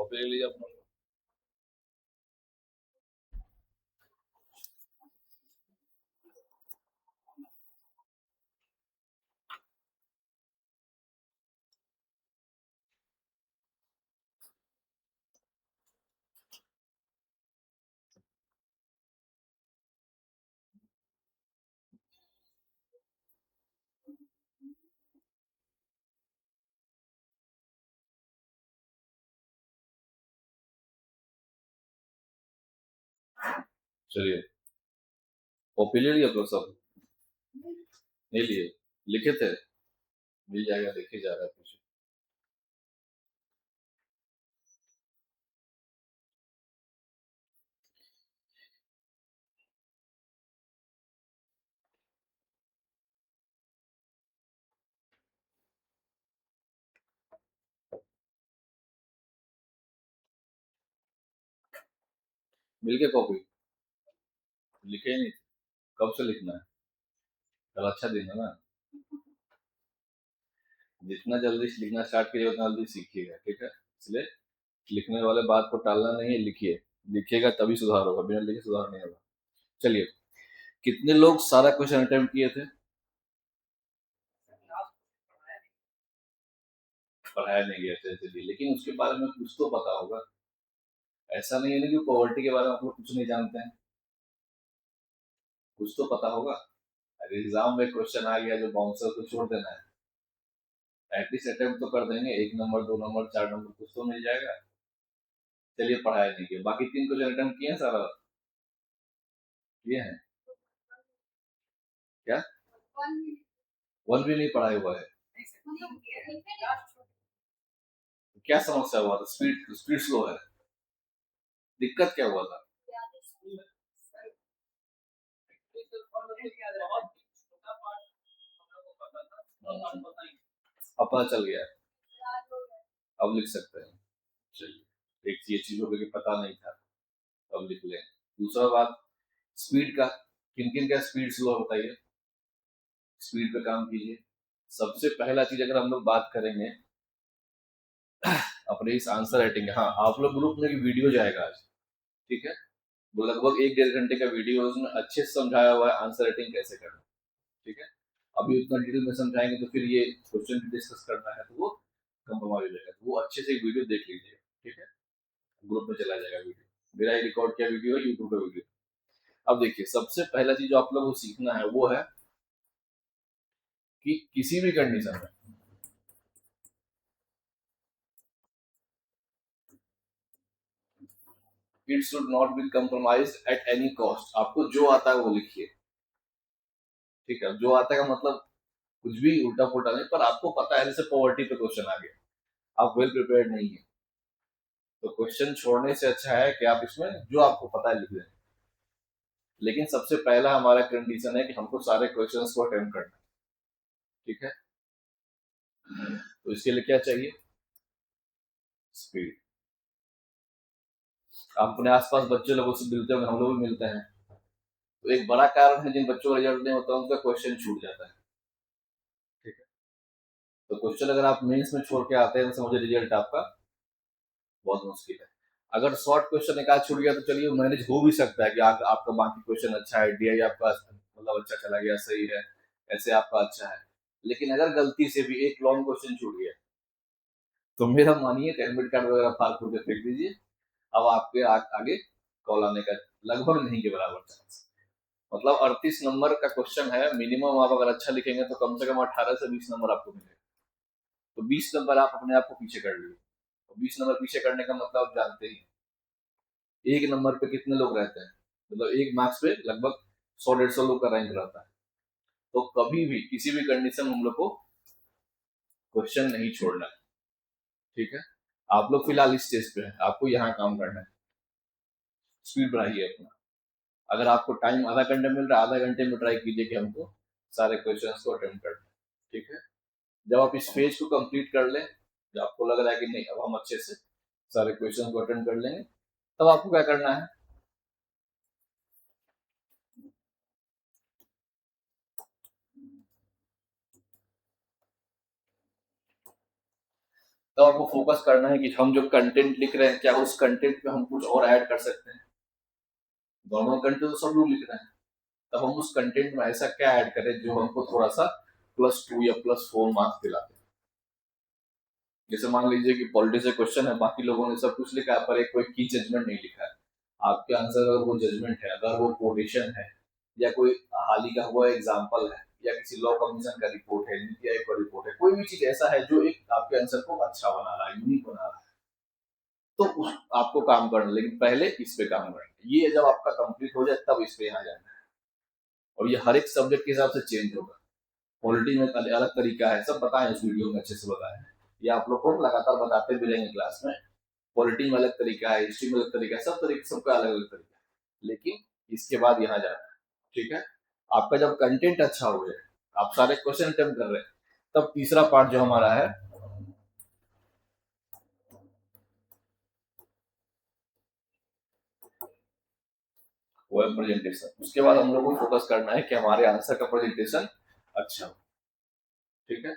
Copy ले लीजिए अपना। चलिए, कॉपी ले लिए आप लोग सब? नहीं लिए? लिखे थे? मिल जाएगा, देखे जा रहा है कुछ। मिल गया कॉपी? लिखे ही नहीं? कब से लिखना है? कल अच्छा दिन है ना। जितना जल्दी लिखना स्टार्ट करिए उतना जल्दी सीखिएगा, ठीक है? इसलिए लिखने वाले बात को टालना नहीं है, लिखिए। लिखिएगा तभी सुधार होगा, बिना लिखे सुधार नहीं होगा। चलिए, कितने लोग सारा क्वेश्चन अटेम्प्ट किए थे? पढ़ाया नहीं गया था, चलिए, लेकिन उसके बारे में कुछ तो पता होगा। ऐसा नहीं है ना कि पॉवर्टी के बारे में आप लोग कुछ नहीं जानते हैं। कुछ तो पता होगा। अगर एग्जाम में क्वेश्चन आ गया जो बाउंसर को छोड़ देना है, एटलीस्ट अटेम्प्ट तो कर देंगे। 1 नंबर, 2 नंबर, 4 नंबर कुछ तो मिल जाएगा। चलिए, पढ़ाया नहीं किया, बाकी 3 क्वेश्चन अटेम्प्ट किए हैं सारा? किए हैं? क्या? वन भी नहीं पढ़ाया हुआ है? क्या समस्या हुआ था? स्पीड स्पीड स्लो है? दिक्कत क्या हुआ था? अब पता चल गया? अब लिख सकते हैं। चलिए, एक ये चीज हो गई कि पता नहीं था, अब लिख लें। दूसरा बात, स्पीड का, किन किन का स्पीड स्लो है बताइए। स्पीड पे काम कीजिए। सबसे पहला चीज अगर हम लोग बात करेंगे अपने इस आंसर राइटिंग, हाँ, आप लोग ग्रुप में वीडियो जाएगा आज, ठीक है? वो लगभग 1 डेढ़ घंटे का वीडियो है, उसमें अच्छे से समझाया हुआ है आंसर राइटिंग कैसे करना, ठीक है? अभी उतना डिटेल में समझाएंगे तो फिर ये क्वेश्चन भी डिस्कस करना है तो वो कंप्रोमाइज हो जाएगा। तो वो अच्छे से एक वीडियो देख लीजिएगा, ठीक है? ग्रुप में चला जाएगा वीडियो, मेरा रिकॉर्ड किया वीडियो है, यूट्यूब का वीडियो। अब देखिए, सबसे पहला चीज जो आप लोगों को सीखना है वो है कि किसी भी कंडीशन में it should not be compromise at any cost. आपको जो आता है वो लिखिए, ठीक है? जो आता है का मतलब कुछ भी उल्टा पुल्टा नहीं, पर आपको पता है जैसे पॉवर्टी पे क्वेश्चन आ गया, आप वेल प्रिपेयर्ड नहीं है, तो क्वेश्चन छोड़ने से अच्छा है कि आप इसमें जो आपको पता है लिख दें। लेकिन सबसे पहला हमारा कंडीशन है कि हमको सारे क्वेश्चंस को अटेम्प्ट करना है, ठीक है? तो इसके लिए क्या चाहिए? स्पीड। आप अपने आसपास बच्चे लोगों से मिलते होंगे, हम लोग भी मिलते हैं, तो एक बड़ा कारण है जिन बच्चों का रिजल्ट नहीं होता उनका क्वेश्चन छूट जाता है, ठीक है? तो क्वेश्चन अगर आप मेंस में छोड़ के आते हैं तो समझिए रिजल्ट आपका बहुत मुश्किल है। अगर शॉर्ट क्वेश्चन एक आध छूट गया तो चलिए मैनेज हो भी सकता है कि आपका बाकी क्वेश्चन अच्छा है, डीआई आपका मतलब अच्छा चला गया, सही है, ऐसे आपका अच्छा है। लेकिन अगर गलती से भी एक लॉन्ग क्वेश्चन छूट गया तो मेरा मानिए एडमिट कार्ड वगैरह फाड़ फूट के फेंक दीजिए। अब आपके आगे कॉल आने का लगभग नहीं के बराबर चांस। मतलब 38 नंबर का क्वेश्चन है, मिनिमम आप अगर अच्छा लिखेंगे तो कम से कम 18 से 20 नंबर आपको मिलेगा। तो 20 नंबर आप अपने आप को पीछे कर लिए। 20 नंबर पीछे करने का मतलब आप जानते ही, 1 नंबर पे कितने लोग रहते हैं, मतलब एक मार्क्स पे लगभग 100 150 लोग का रैंक रहता है। तो कभी भी किसी भी कंडीशन में हम लोग को क्वेश्चन नहीं छोड़ना है, ठीक है? आप लोग फिलहाल इस स्टेज पे हैं, आपको यहाँ काम करना है। स्पीड बढ़ाइए अपना। अगर आपको टाइम आधा घंटे मिल रहा है, आधा घंटे में ट्राई कीजिए कि हमको सारे क्वेश्चंस को अटेम्प्ट करना है, ठीक है? जब आप इस फेज को कंप्लीट कर लें, जब आपको लग रहा है कि नहीं अब हम अच्छे से सारे क्वेश्चन को अटेम्प्ट कर लेंगे, तब आपको क्या करना है? तो आपको फोकस करना है कि हम जो कंटेंट लिख रहे हैं क्या उस कंटेंट पे हम कुछ और ऐड कर सकते हैं। नॉर्मल कंटेंट तो सब लोग लिख रहे हैं, तब हम उस कंटेंट में ऐसा क्या ऐड करें जो हमको थोड़ा सा +2 या +4 मार्क्स दिलाते हैं। जैसे मान लीजिए कि पॉलिटिक्स से क्वेश्चन है, बाकी लोगों ने सब कुछ लिखा है पर एक कोई की जजमेंट नहीं लिखा है। आपके आंसर अगर वो जजमेंट है, अगर वो कोटेशन है, या कोई हाल ही का हुआ एग्जाम्पल है, या किसी लॉ कमीशन का रिपोर्ट है, नीति आयोग का रिपोर्ट है, कोई भी चीज ऐसा है जो एक आपके आंसर को अच्छा बना रहा है, यूनिक बना रहा है, तो उस आपको काम करना, लेकिन पहले इस पे काम करना। ये जब आपका कंप्लीट हो जाए तब इस पे यहाँ जाना है। और ये हर एक सब्जेक्ट के हिसाब से चेंज होगा। पॉलिटी में अलग तरीका है, सब बताएं इस वीडियो में, अच्छे से बताएं। ये आप लोग को लगातार बताते भी रहेंगे क्लास में। पॉलिटी में अलग तरीका है, हिस्ट्री में अलग तरीका है, सब तरीके सबका अलग अलग तरीका है, लेकिन इसके बाद यहाँ जाना है। ठीक है, आपका जब कंटेंट अच्छा हो जाए, आप सारे क्वेश्चन अटेम्प्ट कर रहे हैं, तब तीसरा पार्ट जो हमारा है वो है प्रेजेंटेशन। उसके बाद हम लोग को फोकस करना है कि हमारे आंसर का प्रेजेंटेशन अच्छा हो। ठीक है,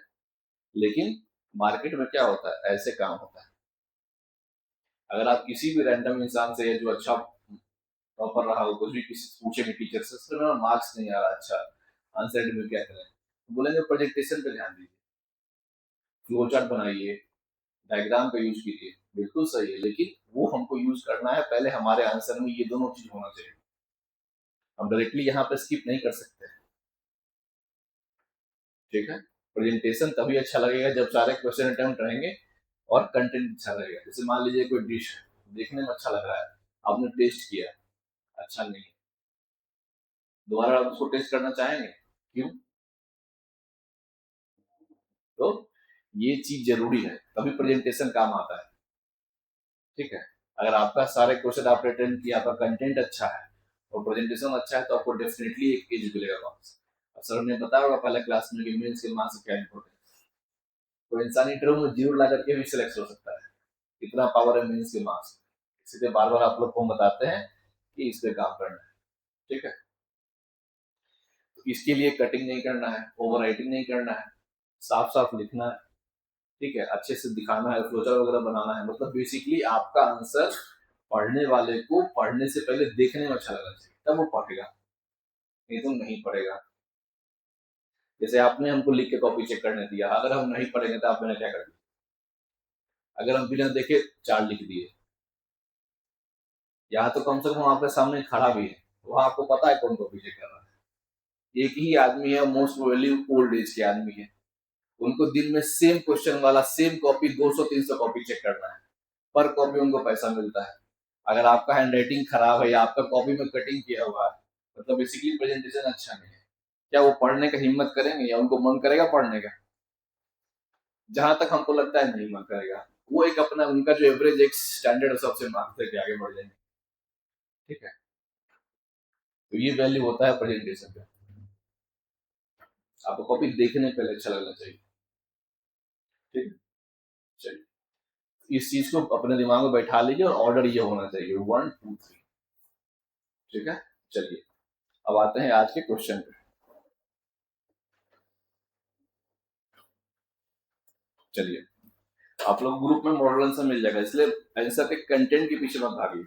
लेकिन मार्केट में क्या होता है, ऐसे काम होता है। अगर आप किसी भी रैंडम इंसान से जो अच्छा टॉपर रहा हो, कुछ भी किसी पूछेंगे टीचर से, सर मेरा मार्क्स नहीं आ रहा अच्छा, आंसर में क्या करें, तो बोलेंगे प्रोजेक्टेशन पे ध्यान दीजिए, फ्लो चार्ट बनाइए, डायग्राम का यूज कीजिए। बिल्कुल सही है, लेकिन वो हमको यूज करना है पहले हमारे आंसर में ये दोनों चीज होना चाहिए। हम डायरेक्टली यहाँ पे स्किप नहीं कर सकते। ठीक है, प्रेजेंटेशन तभी अच्छा लगेगा जब सारे क्वेश्चन अटेम्प्ट रहेंगे और कंटेंट अच्छा रहेगा। जैसे मान लीजिए कोई डिश है, देखने में अच्छा लग रहा है, आपने टेस्ट किया, अच्छा नहीं, दोबारा आप उसको टेस्ट करना चाहेंगे, क्यों? तो ये चीज जरूरी है, तभी प्रेजेंटेशन काम आता है। ठीक है, अगर आपका सारे क्वेश्चन आपने अटेंड किया, आपका कंटेंट अच्छा है और प्रेजेंटेशन अच्छा है, तो आपको डेफिनेटली एक एज मिलेगा मार्क्स। सर ने बताया होगा पहले क्लास में कि मेंस के मार्क्स क्या इंपॉर्टेंट है। तो इंसान इंटरव्यू में 0 ला करके भी सिलेक्ट हो सकता है, इतना पावर है मेंस के मार्क्स। इसलिए बार बार आप लोग को हम बताते हैं कि इस पे काम करना है। ठीक है, तो इसके लिए कटिंग नहीं करना है, ओवर राइटिंग नहीं करना है, साफ साफ लिखना है। ठीक है, अच्छे से दिखाना है, फ्लोचार वगैरह बनाना है। मतलब बेसिकली आपका आंसर पढ़ने वाले को पढ़ने से पहले देखने में अच्छा लगना चाहिए, तब वो पढ़ेगा, नहीं तो नहीं पढ़ेगा। जैसे आपने हमको लिख के कॉपी चेक करने दिया, अगर हम नहीं पढ़ेंगे तो आपने क्या कर दिया? अगर हम बिना देखे 4 लिख दिए, यहाँ तो कम से कम आपके सामने खड़ा भी है, वहां आपको पता है कौन कॉपी चेक कर रहा है। एक ही आदमी है, मोस्ट प्रोबेबली ओल्ड एज के आदमी है, उनको दिन में सेम क्वेश्चन वाला सेम कॉपी 200-300 कॉपी चेक करना है, पर कॉपी उनको पैसा मिलता है। अगर आपका हैंड राइटिंग खराब है या आपका कॉपी में कटिंग किया हुआ है, मतलब बेसिकली प्रेजेंटेशन अच्छा नहीं है, क्या वो पढ़ने का हिम्मत करेंगे या उनको मन करेगा पढ़ने का? जहां तक हमको लगता है नहीं मन करेगा। वो एक अपना उनका जो एवरेज एक स्टैंडर्ड सबसे मार्क्स लेके आगे बढ़ जाएंगे। ठीक है, तो ये वैल्यू होता है प्रेजेंटेशन का। आपको कॉपी देखने पहले अच्छा लगना चाहिए। ठीक है, चलिए इस चीज को अपने दिमाग में बैठा लीजिए और ऑर्डर ये होना चाहिए 1 2 3। ठीक है, चलिए अब आते हैं आज के क्वेश्चन पे। चलिए, आप लोग ग्रुप में मॉडल आंसर मिल जाएगा, इसलिए आंसर के कंटेंट के पीछे मत भागिए।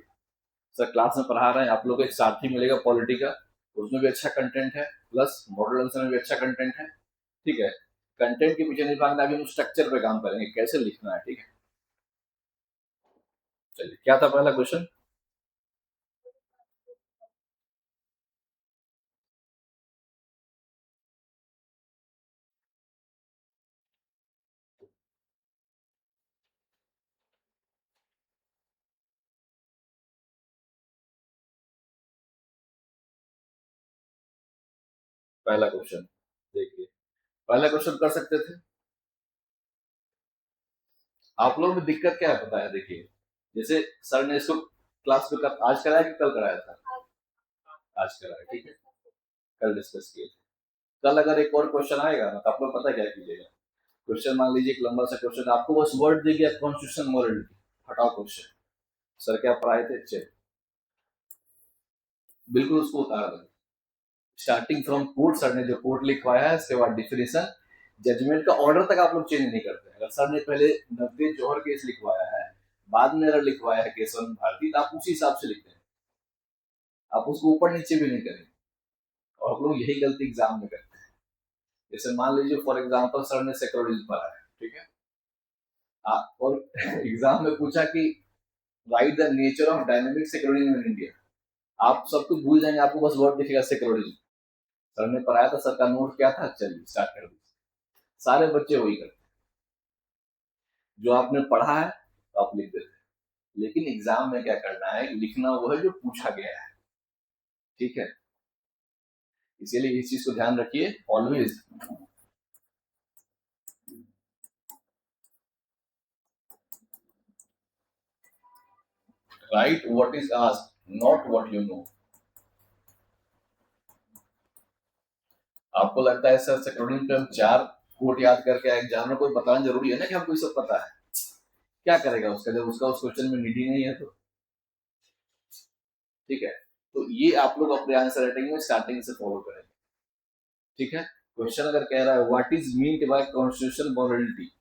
सर क्लास में पढ़ा रहे हैं, आप लोग को एक साथी मिलेगा पॉलिटी का, उसमें भी अच्छा कंटेंट है, प्लस मॉडल आंसर में भी अच्छा कंटेंट है। ठीक है, कंटेंट के पीछे नहीं भागना, अभी हम स्ट्रक्चर पे काम करेंगे, कैसे लिखना है। ठीक है, चलिए क्या था पहला क्वेश्चन? पहला क्वेश्चन देखिए, पहला क्वेश्चन कर सकते थे आप लोग। भी दिक्कत क्या है पता है, देखिए जैसे सर ने इसको क्लास में आज कराया कि कल कराया था? आज कराया, ठीक है, कल डिस्कस किए थे। कल अगर एक और क्वेश्चन आएगा ना, तो आप लोग पता क्या कीजिएगा, क्वेश्चन मान लीजिए एक लंबा सा क्वेश्चन, आपको बस वर्ड दे दिया कॉन्स्टिट्यूशन मॉरलिटी, हटाओ क्वेश्चन, सर क्या पढ़ाए थे, चेक, बिल्कुल उसको उतार दें। स्टार्टिंग फ्रॉम कोड, सर ने जो कोड लिखवाया है, उसके बाद डिफिनेशन, जजमेंट का ऑर्डर तक आप लोग चेंज नहीं करते। अगर सर ने पहले नवदेव जौहर केस लिखवाया है, बाद में अगर लिखवाया है केशवन भारती, तो आप उसी हिसाब से लिखते हैं, आप उसको ऊपर नीचे भी नहीं करेंगे। और आप लोग यही गलती एग्जाम में करते हैं। जैसे मान लीजिए फॉर एग्जाम्पल सर ने सेक्युलरिज्म पढ़ा है, ठीक है, और एग्जाम में पूछा कि right the nature of dynamic secularism in India, आप सब कुछ भूल जाएंगे, आपको बस वर्ड दिखेगा सेक्युलरिज्म। सर ने पढ़ाया था, सर का नोट क्या था, चलिए स्टार्ट कर दीजिए। सारे बच्चे वही करते हैं, जो आपने पढ़ा है तो आप लिख देते हैं, लेकिन एग्जाम में क्या करना है, लिखना वो है जो पूछा गया है, ठीक है। इसीलिए इस चीज को ध्यान रखिए always. Right what is asked, not what you know. आपको लगता है सर सेक्युलरिज्म पे हम 4 कोट याद करके एग्जाम को बताना जरूरी है ना कि हमको ये सब पता है, क्या करेगा उसका जब उसका उस क्वेश्चन में नीड ही नहीं है तो, ठीक है। तो ये आप लोग अपने आंसर राइटिंग में स्टार्टिंग से फॉलो करेंगे, ठीक है। क्वेश्चन अगर कह रहा है what is meant by constitutional morality,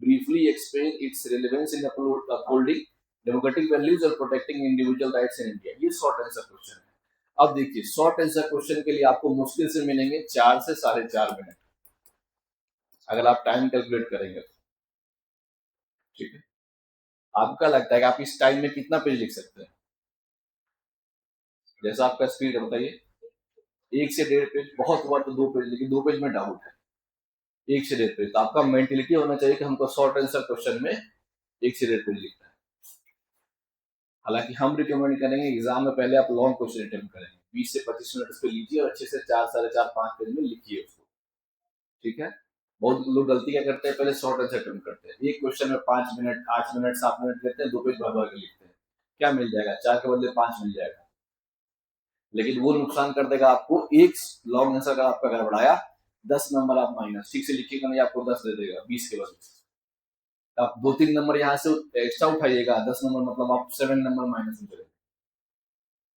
briefly explain its relevance in upholding democratic values और protecting individual rights in India, ये शॉर्ट आंसर क्वेश्चन है। अब देखिए शॉर्ट आंसर क्वेश्चन के लिए आपको मुश्किल से मिलेंगे 4 से 4.5 मिनट, अगर आप टाइम कैलकुलेट करेंगे तो, ठीक है। आपका लगता है कि आप इस टाइम में कितना पेज लिख सकते हैं, जैसा आपका स्पीड है बताइए। 1 से 1.5 पेज, बहुत हुआ तो 2 पेज, लेकिन 2 पेज में डाउट है। 1 से 1.5 पेज, तो आपका मेंटेलिटी होना चाहिए कि हमको शॉर्ट आंसर क्वेश्चन में 1 से 1.5 पेज लिखना है। हालांकि हम रिकमेंड करेंगे एग्जाम में पहले आप लॉन्ग क्वेश्चन अटेम्प्ट करेंगे, 20 से 25 मिनट उसको लीजिए और अच्छे से 4, 4.5, 5 पेज में लिखिए उसको, ठीक है। बहुत लोग गलती क्या करते हैं, पहले शॉर्ट आंसर अटेम्प्ट करते हैं, एक क्वेश्चन में 5 मिनट, 8 मिनट, 7 मिनट लेते हैं, 2 पेज भर भर के लिखते हैं, क्या मिल जाएगा, 4 के बदले 5 मिल जाएगा, लेकिन वो नुकसान कर देगा आपको। एक लॉन्ग आंसर का आपका गड़बड़ाया, 10 नंबर आप माइनस, ठीक से लिखिएगा नहीं, आपको 10 दे देगा 20 के बदले। आप 2-3 नंबर यहाँ से एक्स्ट्रा उठाइएगा, 10 नंबर मतलब आप 7 नंबर माइनस में चलेगा।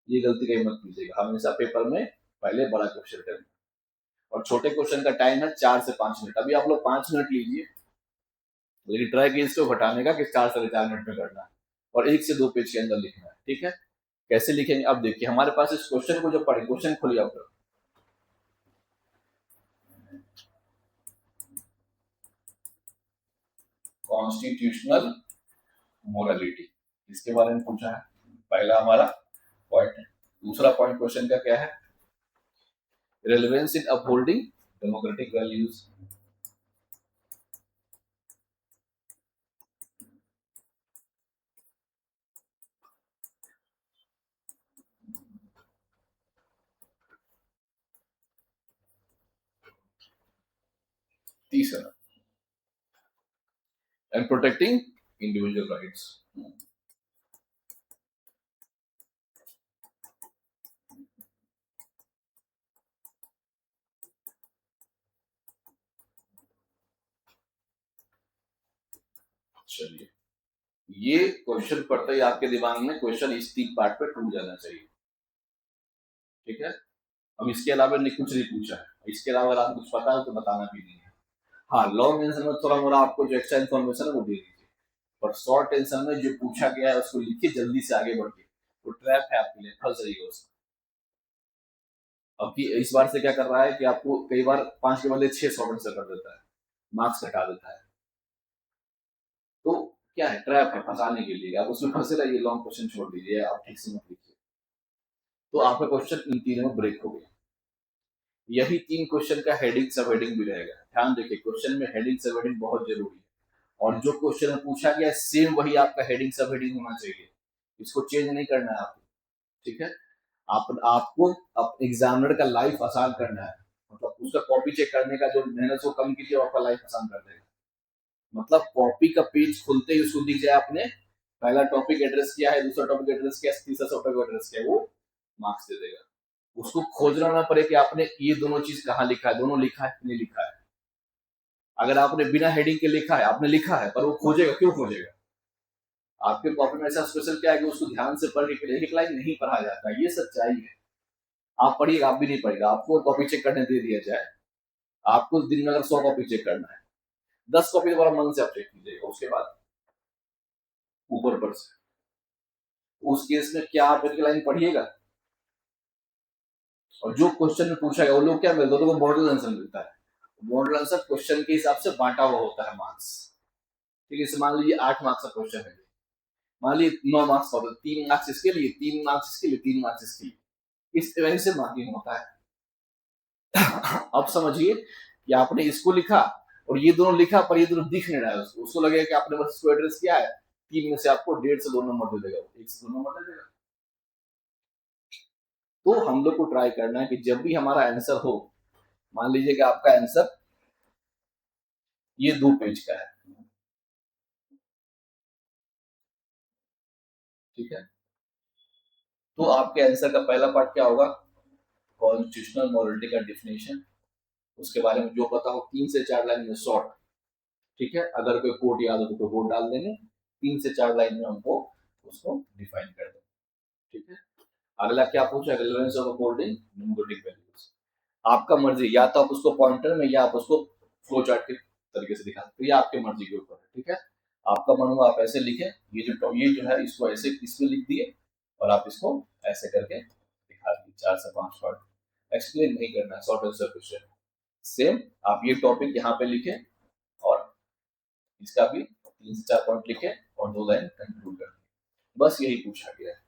ये गलती कहीं मत कीजिएगा, हमेशा पेपर में पहले बड़ा क्वेश्चन करें, और छोटे क्वेश्चन का टाइम है 4 से 5 मिनट। अभी आप लोग 5 मिनट लीजिए, लेकिन ट्राई कीजिए इसको घटाने का कि 4 से 4 मिनट में करना है, और 1 से 2 पेज के अंदर लिखना है, ठीक है। कैसे लिखेंगे, अब देखिए हमारे पास इस क्वेश्चन को जब पढ़े, क्वेश्चन खोलिए आप लोग, कॉन्स्टिट्यूशनल मोरालिटी, इसके बारे में पूछा है, पहला हमारा पॉइंट है। दूसरा पॉइंट क्वेश्चन का क्या है, रेलेवेंस इन अपहोल्डिंग डेमोक्रेटिक वैल्यूज। तीसरा, एंड प्रोटेक्टिंग इंडिविजुअल राइट्स। चलिए, ये क्वेश्चन पढ़ते ही आपके दिमाग में क्वेश्चन इस 3 पार्ट पे टूट जाना चाहिए, ठीक है। अब इसके अलावा ने कुछ नहीं पूछा है, इसके अलावा अगर आपको कुछ पता है तो बताना भी नहीं है। हाँ, लॉन्ग आंसर में थोड़ा मोड़ा आपको जो एक्स्ट्रा इन्फॉर्मेशन है वो दे दीजिए, पर शॉर्ट आंसर में जो पूछा गया है उसको लिखिए जल्दी से आगे बढ़िए, वो ट्रैप है आपके लिए, फंस जाइएगा उसमें। अब की इस बार से क्या कर रहा है कि आपको कई बार 5 के बदले 6 शॉर्ट आंसर कर देता है, मार्क्स घटा देता है, तो क्या है, ट्रैप है फंसाने के लिए, आप उसमें फंसे रहिए, लॉन्ग क्वेश्चन छोड़ दीजिए, आप ठीक से मत लिखिए, तो आपका क्वेश्चन इन तीनों में ब्रेक हो गया। यही 3 क्वेश्चन का हेडिंग सब हेडिंग भी रहेगा, ध्यान देखिए क्वेश्चन में हेडिंग सब हेडिंग बहुत जरूरी है, और जो क्वेश्चन में पूछा गया सेम वही आपका हेडिंग सब हेडिंग होना चाहिए, इसको चेंज नहीं करना है आपको, ठीक है। आपको एग्जामिनर का लाइफ आसान करना है, मतलब उसका कॉपी चेक करने का जो मेहनत को कम कीजिए, आपका लाइफ आसान कर देगा। मतलब कॉपी का पेज खुलते ही उसको दिख जाए आपने पहला टॉपिक एड्रेस किया है, दूसरा टॉपिक एड्रेस किया, तीसरा टॉपिक एड्रेस किया, वो मार्क्स दे देगा। उसको खोजना ना पड़े कि आपने ये दोनों चीज कहाँ लिखा है, दोनों लिखा है नहीं लिखा है। अगर आपने बिना हेडिंग के लिखा है, आपने लिखा है, पर वो खोजेगा, क्यों खोजेगा? आपके कॉपी में ऐसा स्पेशल क्या है कि उसको ध्यान से पढ़ के एक लाइन नहीं पढ़ा जाता, ये सच्चाई है। आप पढ़िएगा, आप भी नहीं पढ़ेगा, आपको कॉपी चेक करने दे दिया जाए, आपको दिन में अगर 100 कॉपी चेक करना है, 10 कॉपी दोबारा मन से आप चेक कीजिएगा, उसके बाद ऊपर पर से उस केस में क्या आप एक लाइन पढ़िएगा, और जो क्वेश्चन में पूछा गया वो लोग क्या मिलता है, तो मॉडल आंसर मिलता है। मॉडल आंसर क्वेश्चन के हिसाब से बांटा हुआ होता है मार्क्स। ठीक है, मान लीजिए 8 मार्क्स का क्वेश्चन है, मान लीजिए 9 मार्क्स का, 3 मार्क्स इसके लिए, 3 मार्क्स इसके लिए, 3 मार्क्स इसके लिए, इस तरह से मार्किंग होता है। अब समझिए कि आपने इसको लिखा और ये दोनों लिखा, पर ये दोनों दिख नहीं रहा है उसको लगेगा कि आपने बस इसको एड्रेस किया है, 3 में से आपको 1.5 से 2 नंबर दे देगा, 1 से 2 नंबर दे देगा। तो हम लोग को ट्राई करना है कि जब भी हमारा आंसर हो, मान लीजिए कि आपका आंसर ये 2 पेज का है, ठीक है, तो आपके आंसर का पहला पार्ट क्या होगा, कॉन्स्टिट्यूशनल मॉरलिटी का डिफिनेशन, उसके बारे में जो पता हो 3 से 4 लाइन में शॉर्ट, ठीक है, अगर कोई कोड याद हो तो कोई कोड डाल देंगे, 3 से 4 लाइन में हमको उसको डिफाइन कर देंगे, ठीक है। अगला क्या पूछा, relevance of according numeric values, आपका मर्जी, या तो आप उसको पॉइंटर में या आप उसको फ्लो चार्ट के तरीके से दिखा सकते, या आपके मर्जी के ऊपर है, ठीक है। आपका मन हुआ आप ऐसे लिखें, ये जो है इसको ऐसे इसमें लिख दिए और आप इसको ऐसे करके दिखा दिए, 4 से 5 वर्ड, एक्सप्लेन नहीं करना, शॉर्ट आंसर क्वेश्चन। सेम आप ये टॉपिक यहाँ पे लिखे और इसका भी 3 से 4 पॉइंट लिखे और 2 लाइन कंक्लूड कर, बस यही पूछा गया है।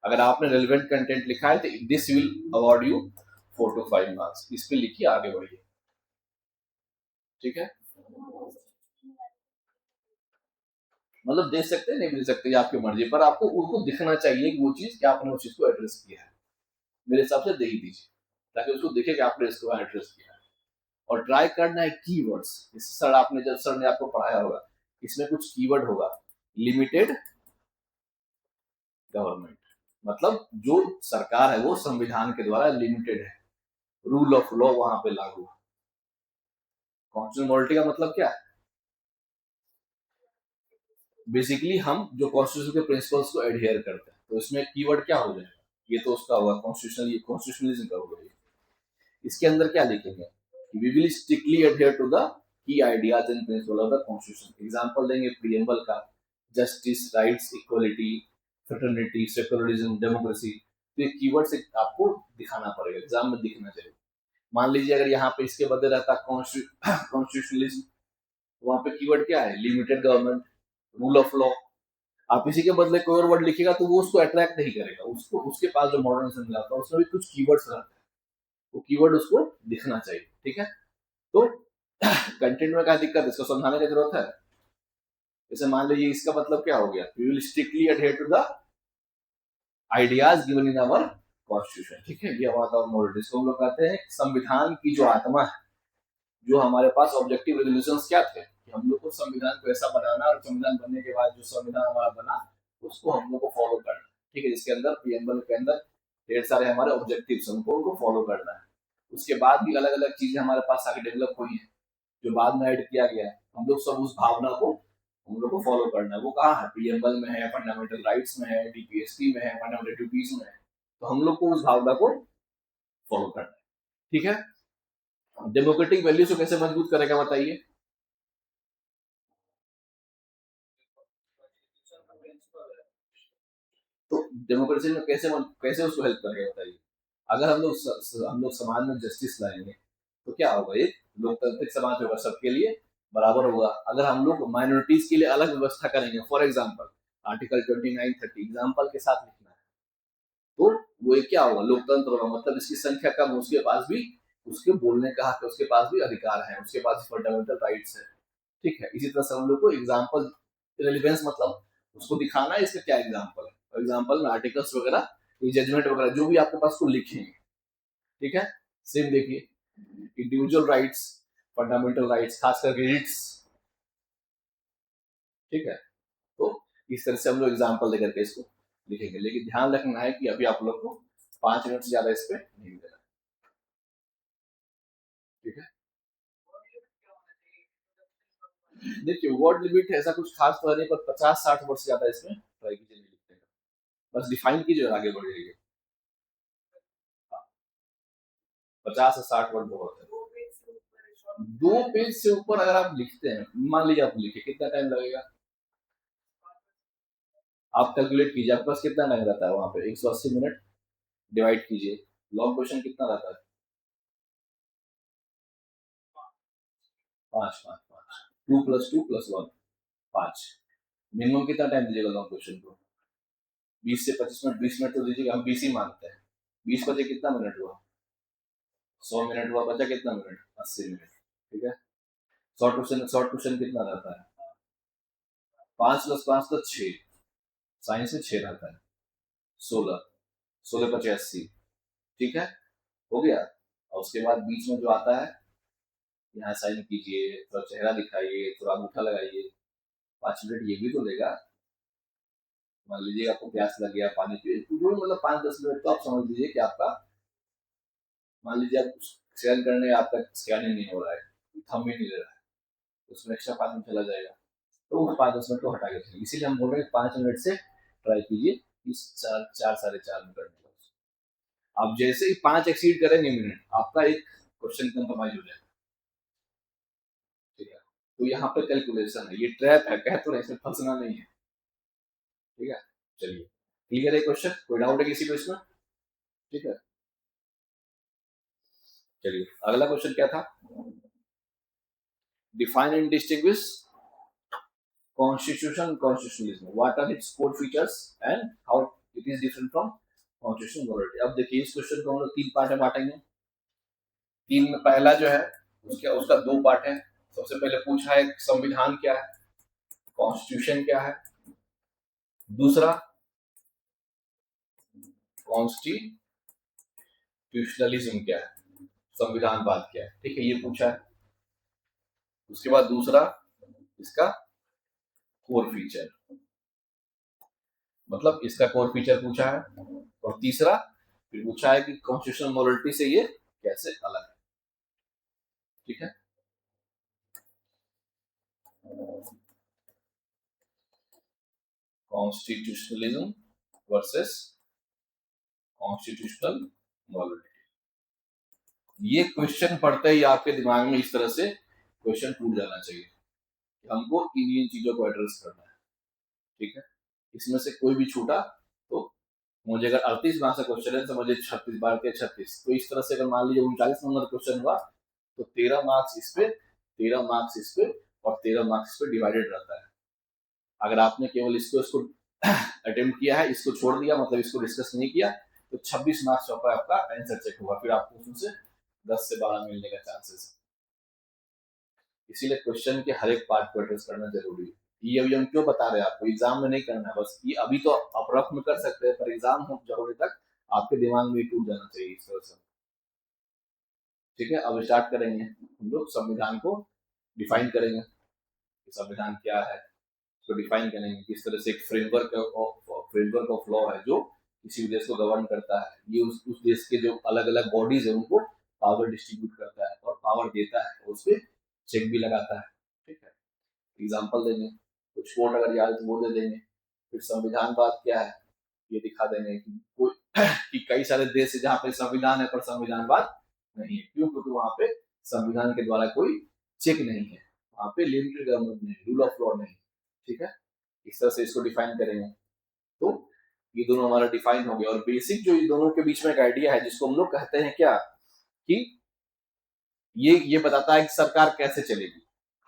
अगर आपने रेलेवेंट कंटेंट लिखा है तो this will award you 4 to 5 marks, इस पे लिखिए, आगे बढ़िए, ठीक है। मतलब दे सकते हैं, नहीं दे सकते, आपकी मर्जी, पर आपको उनको दिखना चाहिए कि वो चीज क्या आपने उस चीज को एड्रेस किया है, मेरे हिसाब से दे ही दीजिए, ताकि उसको दिखे कि आपने इसको एड्रेस किया है। और ट्राई करना है कीवर्ड्स, जैसे सर आपने जब सर ने आपको पढ़ाया होगा, इसमें कुछ कीवर्ड होगा, लिमिटेड गवर्नमेंट, मतलब जो सरकार है वो संविधान के द्वारा लिमिटेड है, रूल ऑफ लॉ वहां पे लागू है। कॉन्स्टिट्यूशनल मॉरलिटी का मतलब क्या है, बेसिकली हम जो कॉन्स्टिट्यूशन के प्रिंसिपल्स को एडहेयर करते हैं, तो इसमें कीवर्ड क्या हो जाएगा, ये तो उसका होगा कॉन्स्टिट्यूशनल, कॉन्स्टिट्यूशनलिज्म का होगा ये। इसके अंदर क्या लिखेंगे, we will strictly adhere to the key ideas and principle of the constitution. Example देंगे प्रीएम्बल का, justice, rights, equality, fraternity, secularism, democracy, तो ये कीवर्ड से आपको दिखाना पड़ेगा, एग्जाम में दिखना चाहिए। मान लीजिए अगर यहाँ पे इसके बदले रहता कॉन्स्टिट्यूशनलिज्म, वहां पे कीवर्ड क्या है, limited government, rule of law, आप इसी के बदले कोई और वर्ड लिखेगा तो वो उसको अट्रैक्ट नहीं करेगा, उसको उसके पास जो मॉडर्न से मिला था उसमें भी कुछ कीवर्ड्स रहते हैं, वो कीवर्ड उसको दिखना चाहिए, ठीक है। तो कंटेंट में क्या दिक्कत है, इसको समझाने की जरूरत है। जैसे मान लीजिए इसका मतलब क्या हो गया, we will strictly adhere to the ideas given in our constitution, ठीक है, ये हमारा मॉडल, इसको हम लोग कहते हैं संविधान की जो आत्मा है, जो हमारे पास ऑब्जेक्टिव रेजोल्यूशंस क्या थे कि हम लोग को संविधान को ऐसा बनाना, और संविधान बनने के बाद जो संविधान हमारा बना उसको हम लोग को फॉलो करना, ठीक है, जिसके अंदर प्रीएम्बल के अंदर ढेर सारे हमारे ऑब्जेक्टिव्स हमको उनको फॉलो करना है। उसके बाद भी अलग अलग चीजें हमारे पास आगे डेवलप हुई है, जो बाद में ऐड किया गया है, हम लोग सब उस भावना को हम लोग को फॉलो करना है। वो कहाँ है, प्रीएम्बल में है, फंडामेंटल राइट्स में है, डीपीएसपी में है, फंडामेंटल ड्यूटीज में है, तो हम लोग को उस भावना को फॉलो करना है, ठीक है। डेमोक्रेटिक वैल्यूज को कैसे मजबूत करेगा बताइए, तो डेमोक्रेसी में कैसे कैसे उसको हेल्प करेगा बताइए। अगर हम लोग समाज में जस्टिस लाएंगे तो क्या होगा, एक लोकतांत्रिक समाज होगा, सबके लिए बराबर होगा। अगर हम लोग माइनॉरिटीज के लिए अलग व्यवस्था करेंगे, फॉर एग्जाम्पल आर्टिकल 29-30 एग्जाम्पल के साथ लिखना है, तो वो एक क्या होगा, लोकतंत्र होगा, मतलब इसकी संख्या कम, उसके पास भी उसके बोलने का हक है, उसके पास भी अधिकार है, उसके पास फंडामेंटल राइट्स है, ठीक है। इसी तरह से हम लोग को एग्जाम्पल रेलिवेंस, मतलब उसको दिखाना है इसका क्या एग्जाम्पल है, और एग्जाम्पल में आर्टिकल्स वगैरह, जजमेंट वगैरह जो भी आपके पास को लिखेंगे, ठीक है। सेम देखिए इंडिविजुअल राइट्स, फंडामेंटल राइट्स, खास करके रिट्स, ठीक है। तो इस तरह से हम लोग एग्जाम्पल देकर के इसको लिखेंगे, लेकिन ध्यान रखना है कि अभी आप लोग को 5 मिनट से ज्यादा इस पे नहीं देना, ठीक है। देखिए वर्ड लिमिट ऐसा कुछ खास तो है नहीं, पर 50-60 वर्ड से ज्यादा इसमें ट्राई कीजिए नहीं लिखने का, बस डिफाइन कीजिए और आगे बढ़ जाइए। 50 से 60 वर्ड बहुत है। 2 पेज से ऊपर अगर आप लिखते हैं, मान लीजिए आप लिखे, कितना टाइम लगेगा? आप कैलकुलेट कीजिए, आपके पास कितना टाइम रहता है वहां पे? 180 मिनट डिवाइड कीजिए, लॉन्ग क्वेश्चन कितना रहता है? 5 5 5, 2 + 2 + 1, 5। मिनिमम कितना टाइम दीजिएगा लॉन्ग क्वेश्चन को? 20 से 25 मिनट, 20 मिनट तो दीजिएगा, हम 20 ही मानते हैं। 20 बजे कितना मिनट हुआ? 100 मिनट हुआ, बचा कितना मिनट? 80 मिनट। ठीक है। शॉर्ट क्वेश्चन कितना रहता है? 5 + 5 तो 6, साइंस में 6 रहता है। 16, 16 × 5 = 80। ठीक है, हो गया। और उसके बाद बीच में जो आता है, यहाँ साइन कीजिए, थोड़ा चेहरा दिखाइए, थोड़ा अंगूठा लगाइए। 5 मिनट ये भी तो लेगा। मान लीजिए आपको प्यास लग गया, पानी पिए, तो जो मतलब 5-10 मिनट तो आप समझ लीजिए कि आपका, मान लीजिए आप स्कैन करने, आपका स्कैन ही नहीं हो रहा है, थंब ही नहीं ले रहा है, उसमें एक्स्ट्रा 5 मिनट चला जाएगा। तो उस 5-10 मिनट को हटा के चलिए, इसीलिए हम बोल रहे हैं 5 मिनट से ट्राई कीजिए, इस 4-4, 4.5 मिनट करने का। आप जैसे ही 5 एक्सीड करेंगे मिनट, आपका एक क्वेश्चन कंप्रोमाइज हो जाएगा। ठीक है, तो यहाँ पे कैलकुलेशन है, ये ट्रैप है, कह तो नहीं, इसमें फंसना नहीं है। ठीक है, चलिए, क्लियर है क्वेश्चन? कोई डाउट है किसी को इसमें? ठीक है, चलिए अगला क्वेश्चन क्या था? Define and distinguish constitution constitutionalism, what are its core features and how it is different from constitution morality. अब देखिए, इस क्वेश्चन को हम लोग 3 पार्ट में बांटेंगे। 3 में पहला जो है, उसका 2 पार्ट है। सबसे पहले पूछा है संविधान क्या है, कॉन्स्टिट्यूशन क्या है। दूसरा, कॉन्स्टिट्यूशनलिज्म क्या है, संविधानवाद क्या है। ठीक है, ये पूछा है। उसके बाद दूसरा, इसका कोर फीचर, मतलब इसका कोर फीचर पूछा है। और तीसरा फिर पूछा है कि कॉन्स्टिट्यूशनल मॉरलिटी से ये कैसे अलग है। ठीक है, कॉन्स्टिट्यूशनलिज्म वर्सेस कॉन्स्टिट्यूशनल मॉरलिटी। ये क्वेश्चन पढ़ते ही आपके दिमाग में इस तरह से क्वेश्चन टूट जाना चाहिए कि हमको इन चीजों को एड्रेस करना है। ठीक है, इसमें से कोई भी छूटा तो मुझे, अगर 38 मार्क्स का क्वेश्चन है तो मुझे 36 बार के 36, तो इस तरह से अगर मान लीजिए 39 नंबर क्वेश्चन हुआ, तो 13 मार्क्स इस पे, 13 मार्क्स इस पे, और 13 मार्क्स पे डिवाइडेड रहता है। अगर आपने केवल इसको अटेम्प्ट किया है, इसको छोड़ दिया, मतलब इसको डिस्कस नहीं किया, तो 26 मार्क्स आपका आंसर चेक होगा, फिर आपको उसमें से 10 से 12 मिलने का चांसेस है। इसीलिए क्वेश्चन के हर एक पार्ट को एड्रेस करना जरूरी है। ये अभी हम क्यों बता रहे हैं आपको, एग्जाम में नहीं करना है बस, ये अभी तो आप रफ में कर सकते हैं, पर एग्जाम हो होने तक आपके दिमाग में टूट जाना चाहिए इस तरह से। ठीक है, अब स्टार्ट करेंगे हम लोग, संविधान को डिफाइन करेंगे कि संविधान क्या है, उसको डिफाइन करेंगे किस तरह से। एक फ्रेमवर्क ऑफ लॉ है जो किसी भी देश को गवर्न करता है। ये उस देश के जो अलग अलग बॉडीज है उनको पावर डिस्ट्रीब्यूट करता है और पावर देता है, और उस पर चेक भी लगाता है। ठीक है, एग्जाम्पल देंगे, कुछ कोड अगर याद है वो दे देंगे। फिर संविधानवाद क्या है ये दिखा देंगे कि कोई कि कई सारे देश है जहाँ पे संविधान है पर संविधानवाद नहीं है। क्यों? क्योंकि वहां पे संविधान के द्वारा कोई चेक नहीं है, वहां पे लिमिटेड गवर्नमेंट नहीं, रूल ऑफ लॉ नहीं। ठीक है, इस तरह से इसको डिफाइन करेंगे। तो ये दोनों हमारा डिफाइन हो गया, और बेसिक जो ये दोनों के बीच में एक आइडिया है जिसको हम लोग कहते हैं क्या, कि ये बताता है कि सरकार कैसे चलेगी,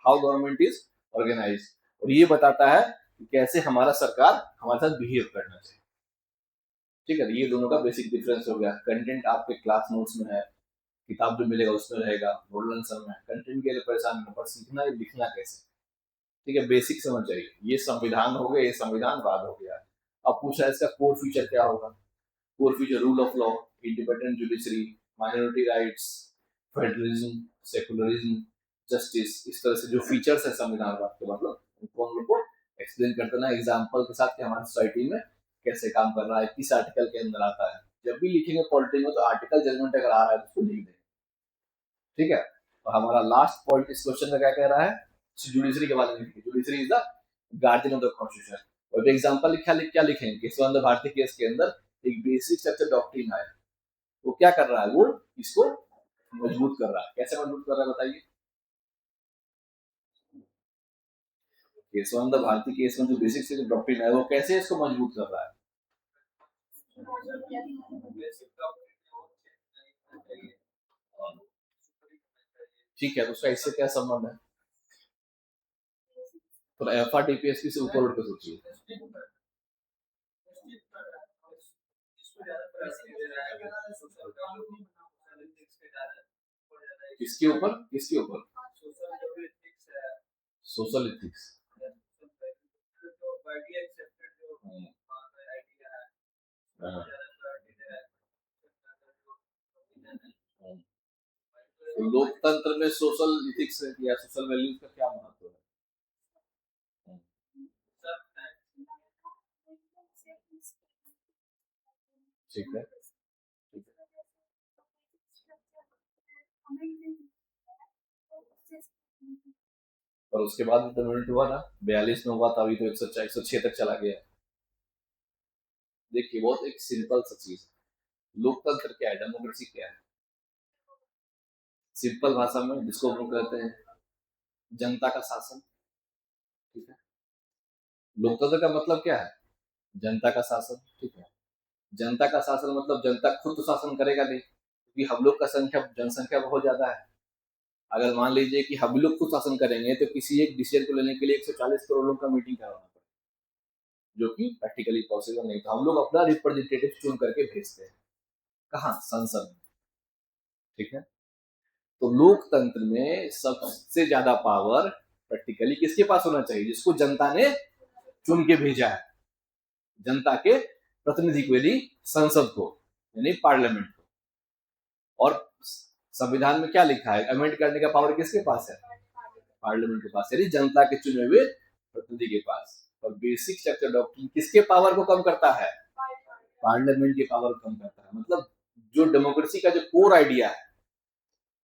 हाउ गवर्नमेंट इज ऑर्गेनाइज, और ये बताता है कि कैसे हमारा सरकार हमारे साथ बिहेव करना चाहिए। ठीक है, ये दोनों का बेसिक डिफरेंस हो गया। कंटेंट आपके क्लास नोट्स में है, किताब जो मिलेगा उसमें रहेगा, मॉडल आंसर में। कंटेंट के लिए परेशान नहीं, पर सीखना है लिखना कैसे। ठीक है, बेसिक समझ चाहिए। ये संविधान हो गया, ये संविधानवाद हो गया। अब पूछा है इसका कोर फीचर क्या होगा। Core feature, rule of law, independent judiciary, minority rights, federalism, secularism, justice. इस तरह से जो फीचर्स है संविधानवाद के, मतलब उनको हम लोग को एक्सप्लेन करते ना एग्जाम्पल के साथ कि हमारी सोसाइटी में कैसे काम कर रहा है, किस आर्टिकल के अंदर आता है। जब भी लिखेंगे पॉलिटी में तो आर्टिकल जजमेंट अगर आ रहा है तो उसको लिख देंगे। ठीक है, और हमारा लास्ट पॉइंट इस क्वेश्चन का क्या कह रहा है, जुडिशरी के बारे में लिखिए। Judiciary is the guardian of the constitution. और एग्जांपल क्या लिखेंगे, केशवानंद भारती केस के अंदर एक बेसिक स्ट्रक्चर डॉक्ट्रिन है, वो क्या कर रहा है, वो इसको मजबूत कर रहा है। कैसे मजबूत कर रहा है बताइए। केशवानंद भारती केस में जो बेसिक से डॉक्ट्रिन है वो कैसे इसको मजबूत कर रहा है? ठीक है, तो उसका इससे क्या संबंध है? तो एफआरडीपीएसपी से ऊपर उठ के सोचिए, किसके ऊपर, किसके ऊपर? Social ethics. तो लोकतंत्र में सोशल इथिक्स या सोशल वैल्यूज का क्या महत्व है? ठीक है, और उसके बाद तो मिनट हुआ ना, 42 में हुआ था, अभी तो 106 तक चला गया। देखिए बहुत एक सिंपल सा चीज है, लोकतंत्र क्या है, डेमोक्रेसी क्या है? सिंपल भाषा में जिसको हम कहते हैं जनता का शासन। ठीक है, लोकतंत्र का मतलब क्या है? जनता का शासन। ठीक है, जनता का शासन मतलब जनता खुद तो शासन करेगा नहीं, क्योंकि हम लोग का संख्या, जनसंख्या बहुत ज्यादा है। अगर मान लीजिए कि हम लोग खुद शासन करेंगे तो किसी एक डिसीजन को लेने के लिए 140 करोड़ लोग का मीटिंग कराना पड़ेगा, जो कि प्रैक्टिकली पॉसिबल नहीं था। हम लोग अपना रिप्रेजेंटेटिव चुन करके भेजते हैं, कहाँ? संसद में। ठीक है, तो लोकतंत्र में सबसे ज्यादा पावर प्रैक्टिकली किसके पास होना चाहिए? जिसको जनता ने चुन के भेजा है, जनता के प्रतिनिधि को, यानी संसद को, यानी पार्लियामेंट को। और संविधान में क्या लिखा है? अमेंड करने का पावर किसके पास है? पार्लियामेंट के पास, यानी जनता के चुने हुए प्रतिनिधि के पास। और बेसिक स्ट्रक्चर डॉक्ट्रिन किसके पावर को कम करता है? पार्लियामेंट के पावर को कम करता है। मतलब जो डेमोक्रेसी का जो कोर आइडिया है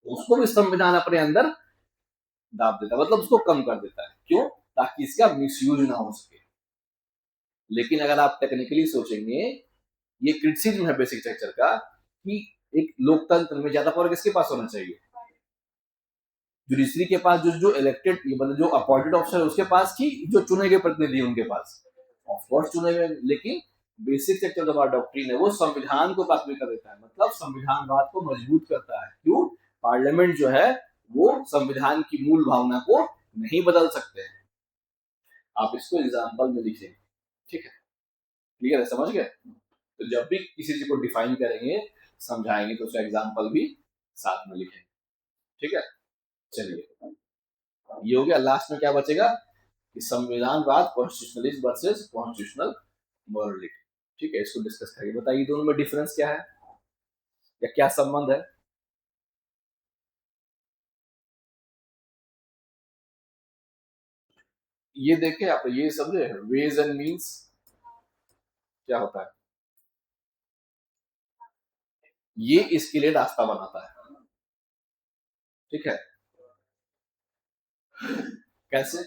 उसको भी संविधान अपने अंदर दाब देता है, मतलब उसको कम कर देता है। क्यों? ताकि इसका मिसयूज ना हो सके। लेकिन अगर आप टेक्निकली सोचेंगे, ये क्रिटिसिज्म है बेसिक स्ट्रक्चर का कि एक लोकतंत्र में ज्यादा पावर किसके पास होना चाहिए? जुडिशरी के पास, जो इलेक्टेड, मतलब जो अपॉइंटेड ऑफिसर उसके पास, की जो चुने गए प्रतिनिधि उनके पास। ऑफकोर्स चुने गए, लेकिन बेसिक स्ट्रक्चर जो हमारा डॉक्ट्रिन है वो संविधान को प्राथमिकता देता है, मतलब संविधानवाद को मजबूत करता है। क्यों? पार्लियामेंट जो है वो संविधान की मूल भावना को नहीं बदल सकते हैं। आप इसको एग्जाम्पल में लिखें। ठीक है, क्लियर है, समझ गए? तो जब भी किसी चीज को डिफाइन करेंगे, समझाएंगे, तो उसका एग्जाम्पल भी साथ में लिखें। ठीक है, चलिए ये हो गया। लास्ट में क्या बचेगा कि संविधानवाद, कॉन्स्टिट्यूशनलिज्म वर्सेस कॉन्स्टिट्यूशनल मोरालिटी। ठीक है, इसको डिस्कस करिए। बताइए दोनों में डिफरेंस क्या है या क्या संबंध है? ये देखें आप, ये समझे वेज एंड मीन्स क्या होता है? ये इसके लिए रास्ता बनाता है। ठीक है, कैसे?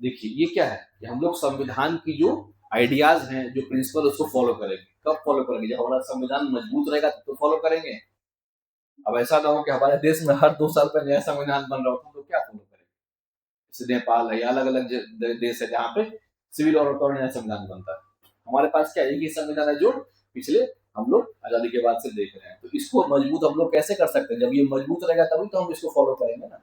देखिए ये क्या है कि हम लोग संविधान की जो आइडियाज हैं, जो प्रिंसिपल, उसको फॉलो करेंगे। कब फॉलो करेंगे? जब हमारा संविधान मजबूत रहेगा तो फॉलो करेंगे। अब ऐसा ना हो कि हमारे देश में हर 2 साल पर नया संविधान बन रहा हो तो क्या फॉलो करेंगे? जैसे नेपाल है या अलग अलग देश है जहाँ पे सिविल और नया संविधान बनता है। हमारे पास क्या है, ये संविधान है जो पिछले हम लोग आजादी के बाद से देख रहे हैं। तो इसको मजबूत हम लोग कैसे कर सकते हैं? जब ये मजबूत रहेगा तभी तो हम इसको फॉलो करेंगे ना।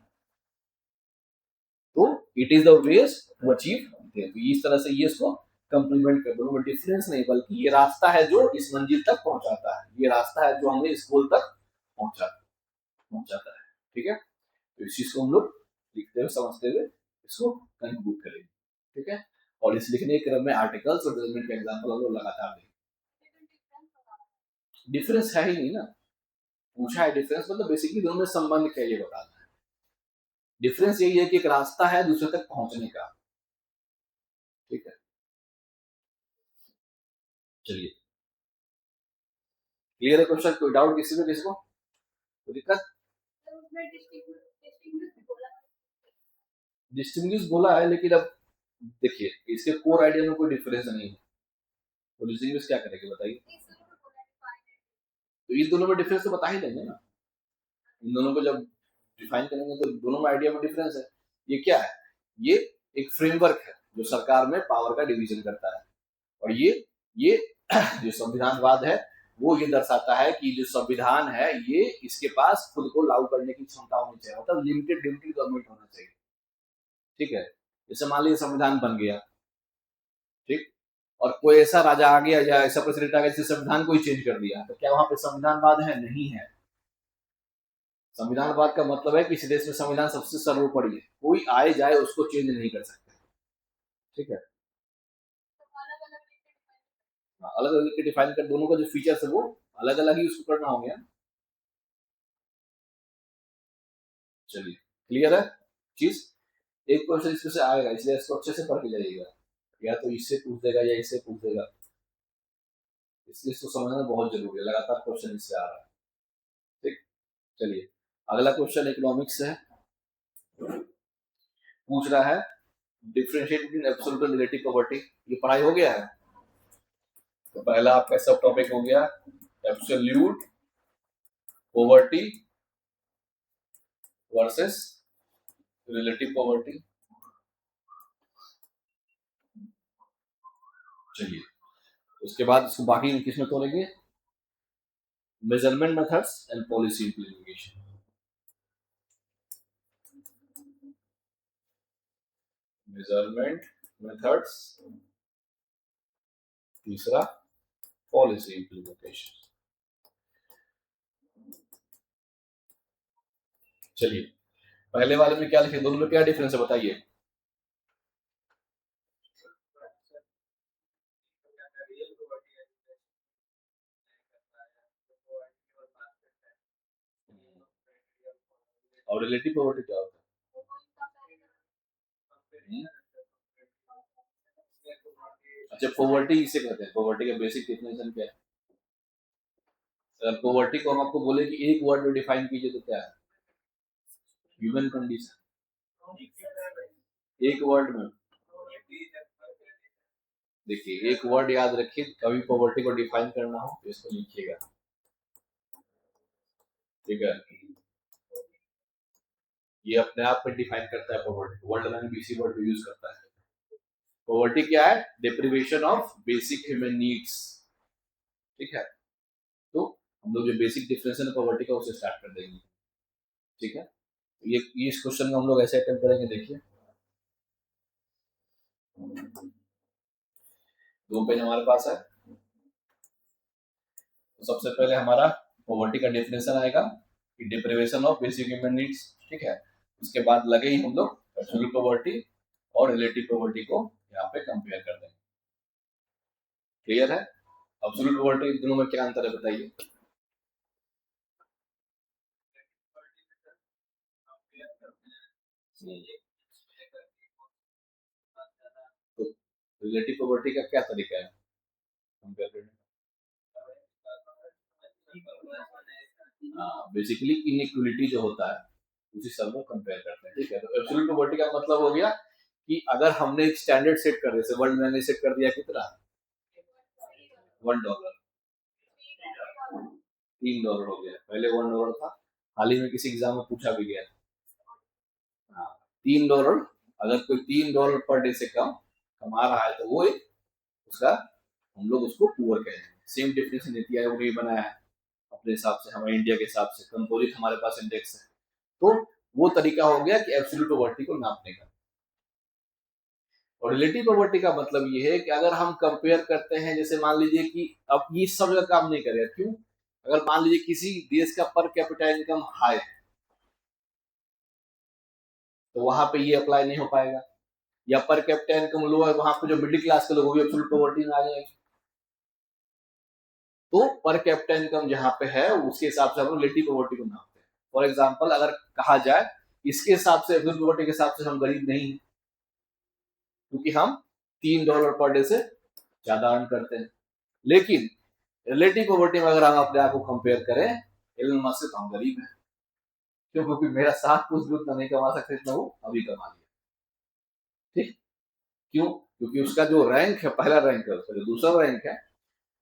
तो it is the ways to achieve. तो इस तरह से ये इसको कंप्लीमेंट कर, दोनों में डिफरेंस नहीं, बल्कि ये रास्ता है जो इस मंजिल तक पहुंचाता है, ये रास्ता है जो हमें इस गोल तक पहुंचाता है। ठीक है, तो इस चीज को हम लोग लिखते हुए, समझते हुए इसको कंक्लूड करेंगे। ठीक है, और इस लिखने के क्रम में आर्टिकल्स और डेवलपमेंट के एग्जांपल हम लोग लगातार देंगे। डिफरेंस है ही नहीं ना, पूछा है डिफरेंस, मतलब बेसिकली दोनों में संबंध क्या ये बताना है। डिफरेंस यही है कि एक रास्ता है दूसरे तक पहुंचने का। ठीक है, चलिए क्लियर है क्वेश्चन? कोई डाउट किसी में, किसको कोई दिक्कत? डिस्टिंग्विश बोला है, लेकिन अब देखिए इसके कोर आइडिया में कोई डिफरेंस नहीं है, तो डिस्टिंग्विश क्या करेंगे बताइए? तो इन दोनों में डिफरेंस तो बता ही देंगे ना। इन दोनों को जब डिफाइन करेंगे तो दोनों में आइडिया में डिफरेंस है। ये क्या है? ये एक फ्रेमवर्क है, जो सरकार में पावर का डिवीजन करता है। और ये जो संविधानवाद है वो ये दर्शाता है कि जो संविधान है ये इसके पास खुद को लागू करने की क्षमता होनी चाहिए, मतलब लिमिटेड गवर्नमेंट होना चाहिए। ठीक है, जैसे मान लीजिए संविधान बन गया, ठीक, और कोई ऐसा राजा आ गया या ऐसा प्रेसिडेंट आ गया जिसने संविधान को ही चेंज कर दिया, तो क्या वहां पे संविधानवाद है? नहीं है। संविधानवाद का मतलब है कि इस देश में संविधान सबसे सर्वोपरि है, कोई आए जाए उसको चेंज नहीं कर सकते। ठीक है, अलग अलग डिफाइन कर, दोनों का जो फीचर्स है वो अलग अलग ही उसको करना हो गया। चलिए, क्लियर है चीज। एक क्वेश्चन इसमें से आएगा, इसलिए इसको अच्छे से पढ़ के जाइएगा, या तो इससे पूछ देगा या इससे पूछ देगा, इसलिए इसको समझना बहुत जरूरी है। लगातार क्वेश्चन इससे आ रहा है। ठीक, चलिए अगला क्वेश्चन इकोनॉमिक्स है, पूछ रहा है differentiate between absolute and relative poverty. ये पढ़ाई हो गया है। तो पहला आपका सब टॉपिक हो गया absolute poverty versus relative poverty. चलिए, उसके बाद इसको बाकी किसमें तोड़ेंगे? Measurement methods and policy implementation. Measurement methods, तीसरा पॉलिसी इंप्लीमेंटेशन। चलिए, पहले वाले में क्या लिखे, दोनों में क्या डिफरेंस है बताइए? और रिलेटिव पॉवर्टी क्या होता है? अच्छा, पॉवर्टी इसे कहते हैं, पॉवर्टी का बेसिक डेफिनेशन क्या है? अगर पॉवर्टी को हम आपको बोले कि एक वर्ड में डिफाइन कीजिए तो क्या है? Human condition. एक वर्ड में देखिए, एक वर्ड याद रखिए, कभी पॉवर्टी को डिफाइन करना हो तो इसको लिखिएगा। ठीक है, ये अपने आप में डिफाइन करता है पॉवर्टी, वर्ल्ड में भी इसी वर्ड को यूज करता है। पॉवर्टी क्या है? Deprivation of basic human needs. ठीक है, तो हम लोग जो बेसिक डिफिनेशन है पॉवर्टी का उसे स्टार्ट कर देंगे। ठीक है, ये इस क्वेश्चन में हम लोग ऐसे अटेम्प्ट करेंगे। देखिए, दो पेज हमारे पास है। तो सबसे पहले हमारा पॉवर्टी का डेफिनेशन आएगा कि deprivation of basic human needs. ठीक है, उसके बाद लगे ही हम लोग एब्सोल्यूट पॉवर्टी और रिलेटिव पॉवर्टी को यहाँ पे कंपेयर कर देंगे। क्लियर है? एब्सोल्यूट पॉवर्टी दोनों में क्या अंतर है बताइए? तो रिलेटिव पॉवर्टी का क्या तरीका है कंपेयर करने का? बेसिकली इनइक्वलिटी जो होता है उसी सब में कंपेयर करते हैं। ठीक है, तो एब्सोल्यूट पॉवर्टी का मतलब हो गया कि अगर हमने एक स्टैंडर्ड सेट कर दिया, जैसे वर्ल्ड बैंक ने सेट कर दिया कितना, $1, $3 हो गया, पहले $1 था, हाल ही में किसी एग्जाम में पूछा भी गया। हाँ, $3, अगर कोई $3 पर डे से कम कमा रहा है तो वो एक उसका, हम लोग उसको पुअर कहेंगे। सेम डेफिनेशन नीति आयोग ने बनाया है अपने हिसाब से, हमारे इंडिया के हिसाब से कंपोजिट हमारे पास इंडेक्स है। तो वो तरीका हो गया कि एब्सोल्यूट पॉवर्टी को नापने का। और रिलेटिव पॉवर्टी का मतलब ये है कि अगर हम कंपेयर करते हैं, जैसे मान लीजिए कि अब ये सब जगह काम नहीं करेगा, क्यों? अगर मान लीजिए किसी देश का पर कैपिटा इनकम हाई है तो वहां पे ये अप्लाई नहीं हो पाएगा, या पर कैपिटा इनकम लो है, वहां पे जो मिडिल क्लास के लोग भी एब्सोल्यूट पॉवर्टी में आ जाएंगे। तो पर कैपिटा इनकम जहां पे है उसके हिसाब से हम रिलेटिव पॉवर्टी को नापते हैं। फॉर एग्जाम्पल अगर कहा जाए इसके हिसाब से, एब्सोल्यूट पॉवर्टी के हिसाब से हम गरीब नहीं है, क्योंकि हम $3 पर डे से ज्यादा अर्न करते हैं। लेकिन रिलेटिव पॉवर्टी में अगर हम अपने आप को कंपेयर करें एलन मस्क से, तो हम गरीब हैं। क्यों? क्योंकि मेरा साथ कुछ भी उतना नहीं कमा सकते जितना वो अभी कमा लिया। ठीक, क्यों? क्योंकि उसका जो रैंक है, पहला रैंक है, उसका जो दूसरा रैंक है,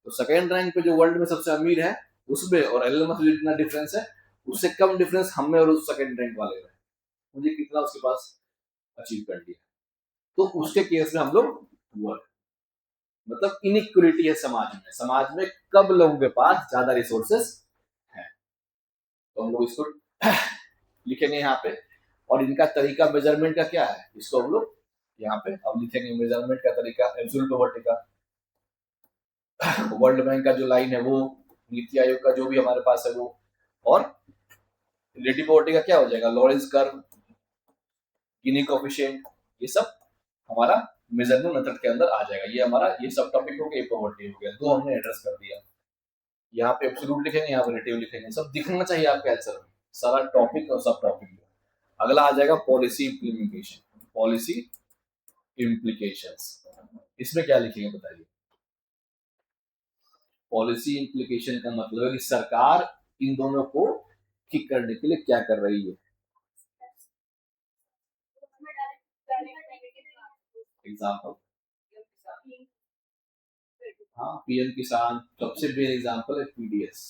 तो सेकेंड रैंक पे जो वर्ल्ड में सबसे अमीर है उसमें और एलन मस्क में जितना डिफरेंस है उससे कम डिफरेंस हमें और उस सेकेंड रैंक वाले में, मुझे कितना उसके पास अचीव कर लिया। तो उसके केस में हम लोग पुअर, मतलब इनइक्वलिटी है समाज में कब लोगों के पास ज्यादा रिसोर्सेस है, तो हम लोग इसको लिखेंगे यहाँ पे। और इनका तरीका मेजरमेंट का क्या है, इसको हम लोग यहाँ पे अब लिखेंगे। मेजरमेंट का तरीका एब्सोल्यूट पॉवर्टी का, वर्ल्ड बैंक का जो लाइन है वो, नीति आयोग का जो भी हमारे पास है वो, और रिलेटिव पॉवर्टी का क्या हो जाएगा, लॉरेंस कर्व, गिनी कोएफिशिएंट, ये सब हमारा मेजरमेंट मेथड के अंदर आ जाएगा। ये हमारा ये सब टॉपिक हो गया, पॉवर्टी हो गया, दो हमने एड्रेस कर दिया। यहाँ पे एब्सोल्यूट लिखेंगे, यहाँ पे रिलेटिव लिखेंगे, सब दिखना चाहिए आपके आंसर में, सारा टॉपिक और सब टॉपिक। अगला आ जाएगा पॉलिसी इम्प्लीमेंटेशन, पॉलिसी इम्प्लीकेशंस। इसमें क्या लिखेंगे बताइए। पॉलिसी इम्प्लीकेशन का मतलब है कि सरकार इन दोनों को ठीक करने के लिए क्या कर रही है। एग्जाम्पल, हाँ पीएम किसान सबसे मेन एग्जाम्पल है। पीडीएस,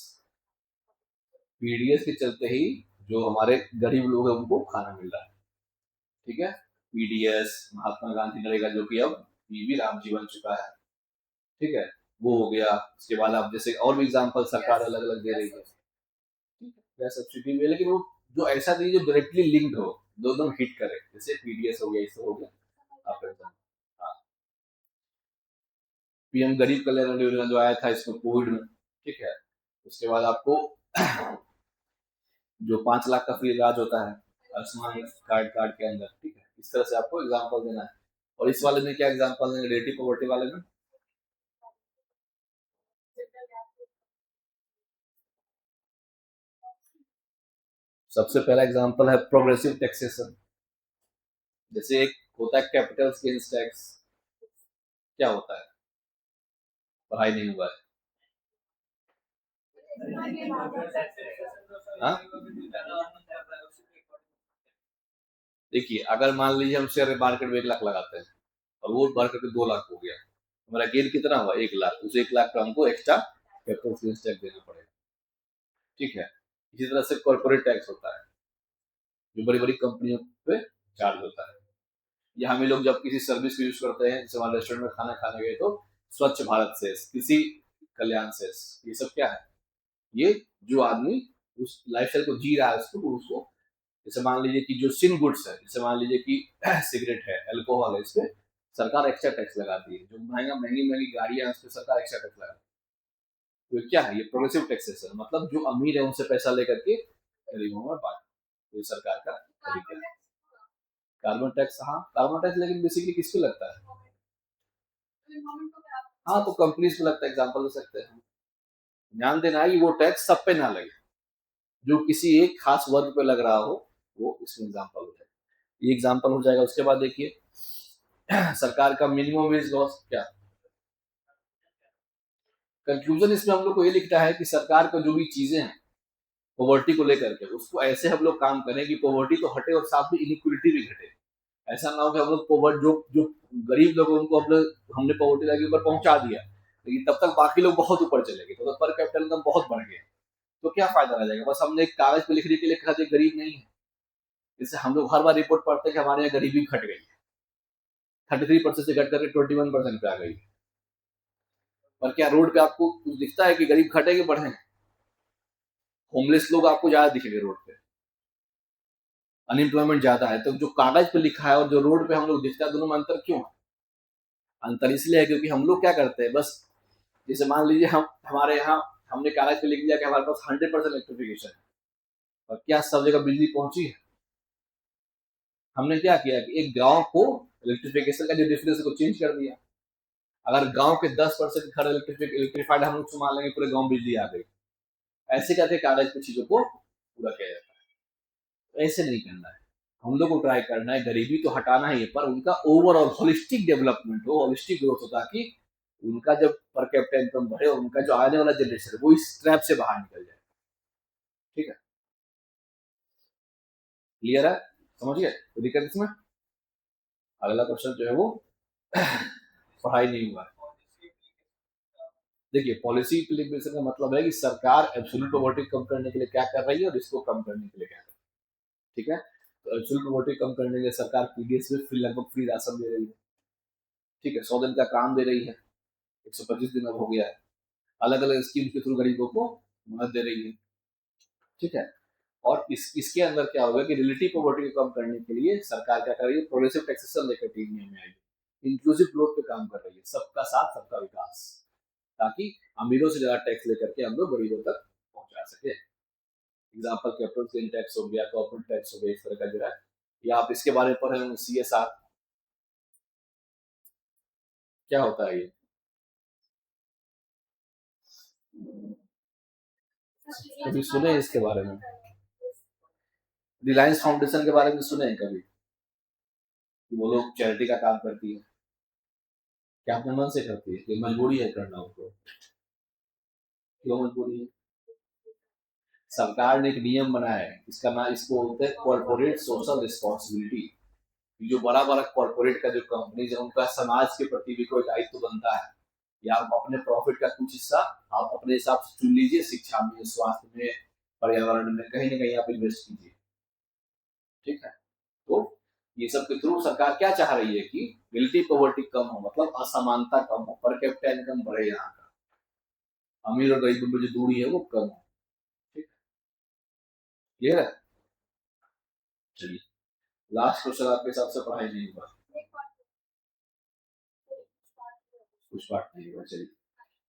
पीडीएस के चलते ही जो हमारे गरीब लोग हैं उनको खाना मिल रहा है। ठीक है, पीडीएस, महात्मा गांधी नरेगा जो कि अब पीवी रामजी बन चुका है। ठीक है, वो हो गया। उसके बाद आप जैसे और भी एग्जाम्पल सरकार अलग अलग दे रही है। गैस सब्सिडी में, लेकिन वो जो ऐसा नहीं जो डायरेक्टली लिंक्ड हो, जो एकदम हिट करे, जैसे पीडीएस हो गया, इससे हो गया आप एकदम। हाँ, पीएम गरीब कल्याण योजना जो आया था इसमें कोविड में। ठीक है, उसके बाद आपको जो 5 लाख का फ्री इलाज होता है आयुष्मान कार्ड के अंदर। ठीक है, इस तरह से आपको एग्जाम्पल देना है। और इस वाले में क्या एग्जाम्पल देंगे, रिलेटिव पॉवर्टी वाले में सबसे पहला एग्जाम्पल है प्रोग्रेसिव टैक्सेशन। जैसे एक होता है कैपिटल गेन्स टैक्स, क्या होता है, पढ़ाई नहीं हुआ है। हाँ? देखिए, अगर मान लीजिए हम शेयर मार्केट में 1 लाख लगाते हैं और वो बढ़ करके 2 लाख हो गया, हमारा गेन कितना हुआ, 1 लाख। उस 1 लाख का हमको एक्स्ट्रा कैपिटल गेन्स टैक्स देना पड़ेगा। ठीक है, इसी तरह से कॉर्पोरेट टैक्स होता है जो बड़ी बड़ी कंपनियों पे चार्ज होता है। या हम लोग जब किसी सर्विस को यूज करते हैं, जैसे हमारे रेस्टोरेंट में खाना खाने गए तो स्वच्छ भारत सेस, कृषि कल्याण सेस, ये सब क्या है, ये जो आदमी उस लाइफस्टाइल को जी रहा है उसको उसको जैसे मान लीजिए कि जो सिन गुड्स है, जैसे मान लीजिए कि सिगरेट है, अल्कोहल है, इस पे सरकार एक्स्ट्रा टैक्स लगाती है। जो महंगी महंगी गाड़ियां हैं उस पर सरकार एक्स्ट्रा टैक्स लगाती है। तो क्या है, ये प्रोग्रेसिव टैक्सेशन, मतलब जो अमीर है उनसे पैसा लेकर के गरीबों में बांट, ये सरकार का तरीका है। कार्बन टैक्स, हाँ कार्बन टैक्स, लेकिन बेसिकली किस पे लगता है, हाँ तो कंपनीज पे लगता है, एग्जाम्पल दे सकते हैं। ध्यान देना है कि वो टैक्स सब पे ना लगे, जो किसी एक खास वर्ग पे लग रहा हो वो इसमें एग्जाम्पल हो जाएगा। ये एग्जाम्पल हो जाएगा। उसके बाद देखिए सरकार का मिनिमम वेज लॉस क्या, कंक्लूजन इसमें हम लोग को ये लिखना है कि सरकार को जो भी चीजें हैं पॉवर्टी को लेकर के, उसको ऐसे हम लोग काम करें कि पॉवर्टी तो हटे और साथ में इनइक्वलिटी भी घटे। ऐसा ना हो कि हम लोग पॉवर्टी जो जो गरीब लोग उनको हमने पॉवर्टी लाइन के ऊपर पहुंचा दिया, लेकिन तब तक बाकी लोग बहुत ऊपर चले गए, तो पर कैपिटल इनकम बहुत बढ़ गया, तो क्या फायदा रह जाएगा। बस हमने एक कागज पे लिखने के लिए कहा गरीब नहीं है। जैसे हम लोग हर बार रिपोर्ट पढ़ते हैं कि हमारे यहाँ गरीबी घट गई, 33% से घट करके 21% पे आ गई। पर क्या रोड पे आपको कुछ दिखता है कि गरीब घटे कि बढ़े? होमलेस लोग आपको ज्यादा दिखेंगे रोड पे, अनएम्प्लॉयमेंट ज्यादा है। तो जो कागज पे लिखा है और जो रोड पे हम लोग दिखता है, दोनों में अंतर क्यों है? अंतर इसलिए है क्योंकि हम लोग क्या करते हैं, बस जैसे मान लीजिए हम हमारे यहाँ हमने कागज पे लिख दिया कि हमारे पास 100% इलेक्ट्रिफिकेशन है, और क्या सब जगह बिजली पहुंची है? हमने क्या किया कि एक गांव को इलेक्ट्रिफिकेशन का जो डिफरेंस है को चेंज कर दिया। अगर गांव के 10% घर इलेक्ट्रिफाइड हम लोग मान लेंगे पूरे गांव बिजली आ गई, ऐसे करके कागज पे चीजों को पूरा किया जाता है। ऐसे नहीं करना है, हम लोग को ट्राई करना है, गरीबी तो हटाना ही है, पर उनका ओवरऑल होलिस्टिक डेवलपमेंट हो, होलिस्टिक ग्रोथ हो, ताकि उनका जब पर कैपिटा इनकम बढ़े और उनका जो आने वाला जनरेशन है वो इस ट्रैप से बाहर निकल जाए। ठीक है, क्लियर है, समझिए कोई दिक्कत इसमें। अगला क्वेश्चन जो है वो पढ़ाई नहीं हुआ है। देखिए, पॉलिसी इम्प्लीमेंटेशन का मतलब है कि सरकार एब्सोल्यूट पॉवर्टी कम करने के लिए क्या कर रही है और इसको कम करने के लिए क्या कर रही है। ठीक है, तो एक्चुअल पॉवर्टी कम करने के लिए सरकार पीडीएस में लगभग फ्री राशन दे रही है। ठीक है, 100 दिन का काम दे रही है, 125 दिन अब हो गया है। अलग अलग स्कीम के थ्रू गरीबों को मदद दे रही है। ठीक है, और इसके अंदर क्या होगा कि रिलेटिव पॉवर्टी को कम करने के लिए सरकार क्या कर रही है, प्रोग्रेसिव टैक्सेशन लेकर टीम में आई है, इंक्लूसिव ग्रोथ पे काम कर रही है, सबका साथ सबका विकास, ताकि अमीरों से ज्यादा टैक्स लेकर के हम लोग गरीबों तक पहुंचा सके। एग्जाम्पल कैपिटल गेन टैक्स हो गया, कॉर्पोरेट टैक्स हो गया, इस तरह का जो है, या आप इसके बारे में पढ़े होंगे सीएसआर, क्या होता है ये? कभी सुने इसके बारे में? रिलायंस फाउंडेशन के बारे में सुने हैं कभी? वो लोग चैरिटी का काम करती है, क्या अपने मन से करती है, ये मजबूरी है करना उनको? क्यों मजबूरी है? सरकार ने एक नियम बनाया है, इसका नाम, इसको बोलते हैं कॉर्पोरेट सोशल रिस्पॉन्सिबिलिटी। जो बड़ा बड़ा कॉर्पोरेट का जो कंपनी है, उनका समाज के प्रति भी कोई दायित्व बनता है, या आप अपने प्रॉफिट का कुछ हिस्सा आप अपने हिसाब से चुन लीजिए, शिक्षा में, स्वास्थ्य में, पर्यावरण में, कहीं ना कहीं आप इन्वेस्ट कीजिए। ठीक है, तो ये सब के थ्रू सरकार क्या चाह रही है कि रिलेटिव पॉवर्टी कम हो, मतलब असमानता कम हो, पर कैपिटा इनकम बढ़े, यहाँ का अमीर और गरीब में जो दूरी है वो कम हो। ठीक है, क्लियर है? चलिए, लास्ट क्वेश्चन आपके हिसाब से पढ़ाई नहीं हुआ, कुछ पार्ट नहीं हुआ, चलिए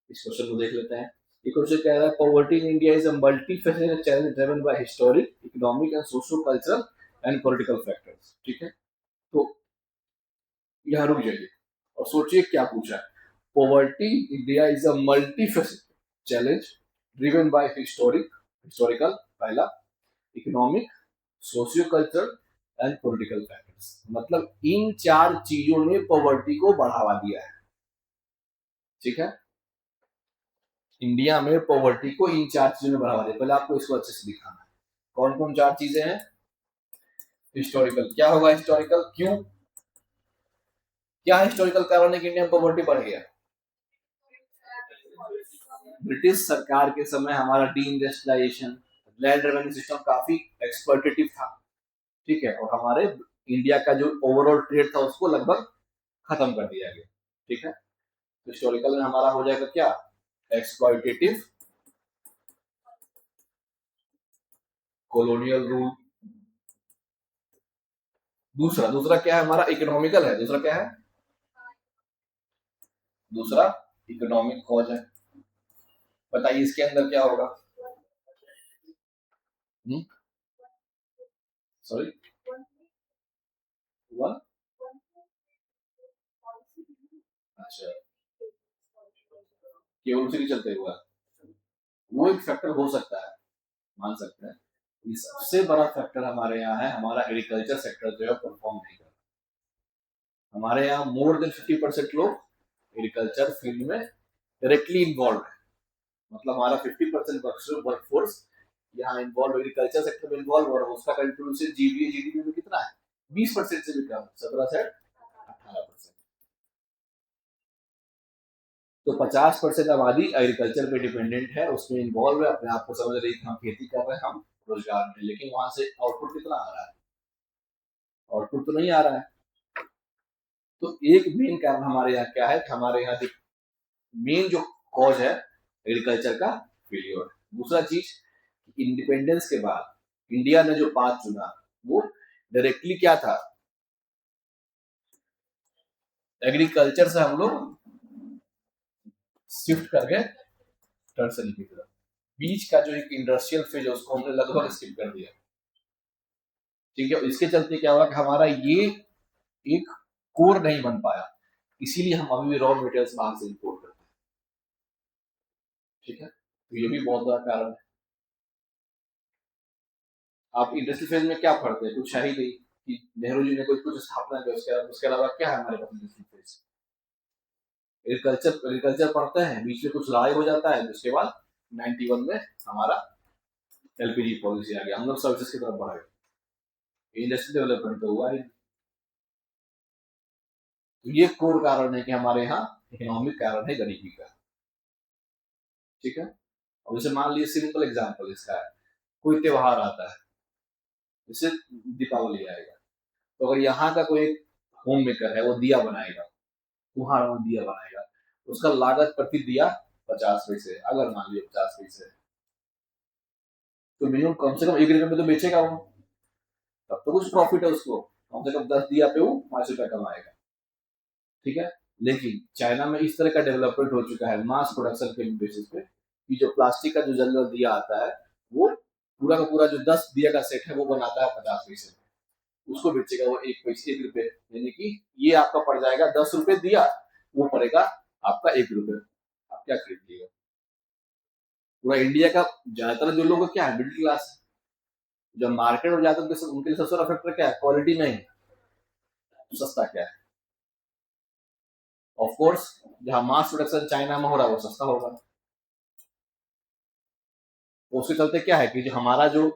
इस क्वेश्चन को देख लेते हैं। ये क्वेश्चन कह रहा है, poverty in India is a multifaceted challenge driven bye historic, economic and socio cultural and political factors. ठीक है, तो यहाँ रुक जाइए और सोचिए क्या पूछा है। Poverty India is a multifaceted challenge driven by historical पहला, economic, socio cultural and political factors, मतलब इन चार चीजों ने पॉवर्टी को बढ़ावा दिया है। ठीक है, इंडिया में पॉवर्टी को इन चार चीजों ने बढ़ावा दिया। पहले आपको इसको अच्छे से दिखाना है, कौन कौन चार चीजें हैं। हिस्टोरिकल, क्या होगा हिस्टोरिकल, क्यों, क्या हिस्टोरिकल कारण है कि इंडिया में पॉवर्टी बढ़ गया? ब्रिटिश सरकार के समय हमारा deindustrialisation, land revenue system काफी एक्सप्लॉइटेटिव था। ठीक है, और हमारे इंडिया का जो ओवरऑल ट्रेड था उसको लगभग खत्म कर दिया गया। ठीक है, तो हिस्टोरिकल में हमारा हो जाएगा क्या, एक्सप्लॉइटेटिव कॉलोनियल रूल। दूसरा दूसरा क्या है हमारा, इकोनॉमिकल है। दूसरा क्या है, दूसरा इकोनॉमिक कॉज है। बताइए इसके अंदर क्या होगा? सॉरी, वन, अच्छा, केवल उसी के चलते हुआ, वो एक फैक्टर हो सकता है, मान सकते हैं। ये सबसे बड़ा फैक्टर हमारे यहाँ है, हमारा एग्रीकल्चर सेक्टर जो है परफॉर्म नहीं कर रहा। हमारे यहाँ मोर देन 50% लोग एग्रीकल्चर फील्ड में डायरेक्टली इन्वॉल्व है, मतलब हमारा 50% वर्कफोर्स यहाँ इन्वॉल्व, एग्रीकल्चर सेक्टर में इन्वॉल्व, और उसका कंट्रीब्यूशन जीडीपी में कितना है, 20% से भी कम, 17 से 18%। तो 50% आबादी एग्रीकल्चर पे डिपेंडेंट है, उसमें इन्वॉल्व है, अपने आप को समझ रही है कि हम खेती कर रहे हैं, हम रोजगार में, लेकिन वहां से आउटपुट कितना आ रहा है, आउटपुट तो नहीं आ रहा है। तो एक मेन कारण हमारे यहाँ क्या है, हमारे यहाँ मेन जो कॉज है एग्रीकल्चर का फेलियर। दूसरा चीज, इंडिपेंडेंस के बाद इंडिया ने जो पाथ चुना वो डायरेक्टली क्या था, एग्रीकल्चर से हम लोग शिफ्ट कर गए टर्सरी की तरफ। बीच का जो एक इंडस्ट्रियल फेज है उसको हमने लगभग स्किप कर दिया। ठीक है, इसके चलते क्या हुआ कि हमारा ये एक कोर नहीं बन पाया, इसीलिए हम अभी भी रॉ मटेरियल्स बाहर से इंपोर्ट करते हैं। ठीक है, तो ये भी बहुत बड़ा कारण है। आप इंडस्ट्रियल फेज में क्या पढ़ते हैं, कुछ है ही नहीं कि नेहरू जी ने कुछ स्थापना की, उसके अलावा क्या है हमारे पास इंडस्ट्रियल फेज? एग्रीकल्चर पढ़ते हैं, बीच में कुछ लड़ाई हो जाता है, उसके बाद 91 में हमारा एलपीजी पॉलिसी आ गया, हम लोग सर्विसेज की तरफ बढ़ गए, इंडस्ट्रियल डेवलपमेंट तो हुआ ही। तो ये कोर कारण है कि हमारे यहाँ इकोनॉमिक कारण है गरीबी का। ठीक है, और जैसे मान लीजिए सिंपल एग्जांपल इसका है, कोई त्योहार आता है, जैसे दीपावली आएगा, तो अगर यहाँ का कोई होम मेकर है वो दिया बनाएगा, कुम्हार वो दिया बनाएगा, उसका लागत प्रति दिया 50 पैसे, अगर मान लीजिए 50 पैसे, तो मिनिमम कम से कम 1 रुपये में तो बेचेगा वो, तब तो कुछ प्रॉफिट है उसको, कम से कम 10 दिया पे वो 5 रुपया कमाएगा। ठीक है, लेकिन चाइना में इस तरह का डेवलपमेंट हो चुका है मास प्रोडक्शन के बेसिस पे, कि जो प्लास्टिक का जो जनरल दिया आता है वो पूरा का पूरा जो 10 दिया का सेट है वो बनाता है 50 पैसे, उसको बेचेगा वो 1 पैसे 1 रुपये, यानी कि ये आपका पड़ जाएगा 10 रुपये दिया, वो पड़ेगा आपका 1 रुपये। आप क्या खरीदिएगा? पूरा इंडिया का ज्यादातर जो लोग क्या है, मिडिल क्लास, जब मार्केट में जाते हैं उनके लिए सबसे बड़ा फैक्टर क्या है, क्वालिटी नहीं, सस्ता क्या है। ऑफ कोर्स जहां मास प्रोडक्शन चाइना में हो रहा है वो सस्ता होगा, तो उसके चलते क्या है कि जो हमारा जो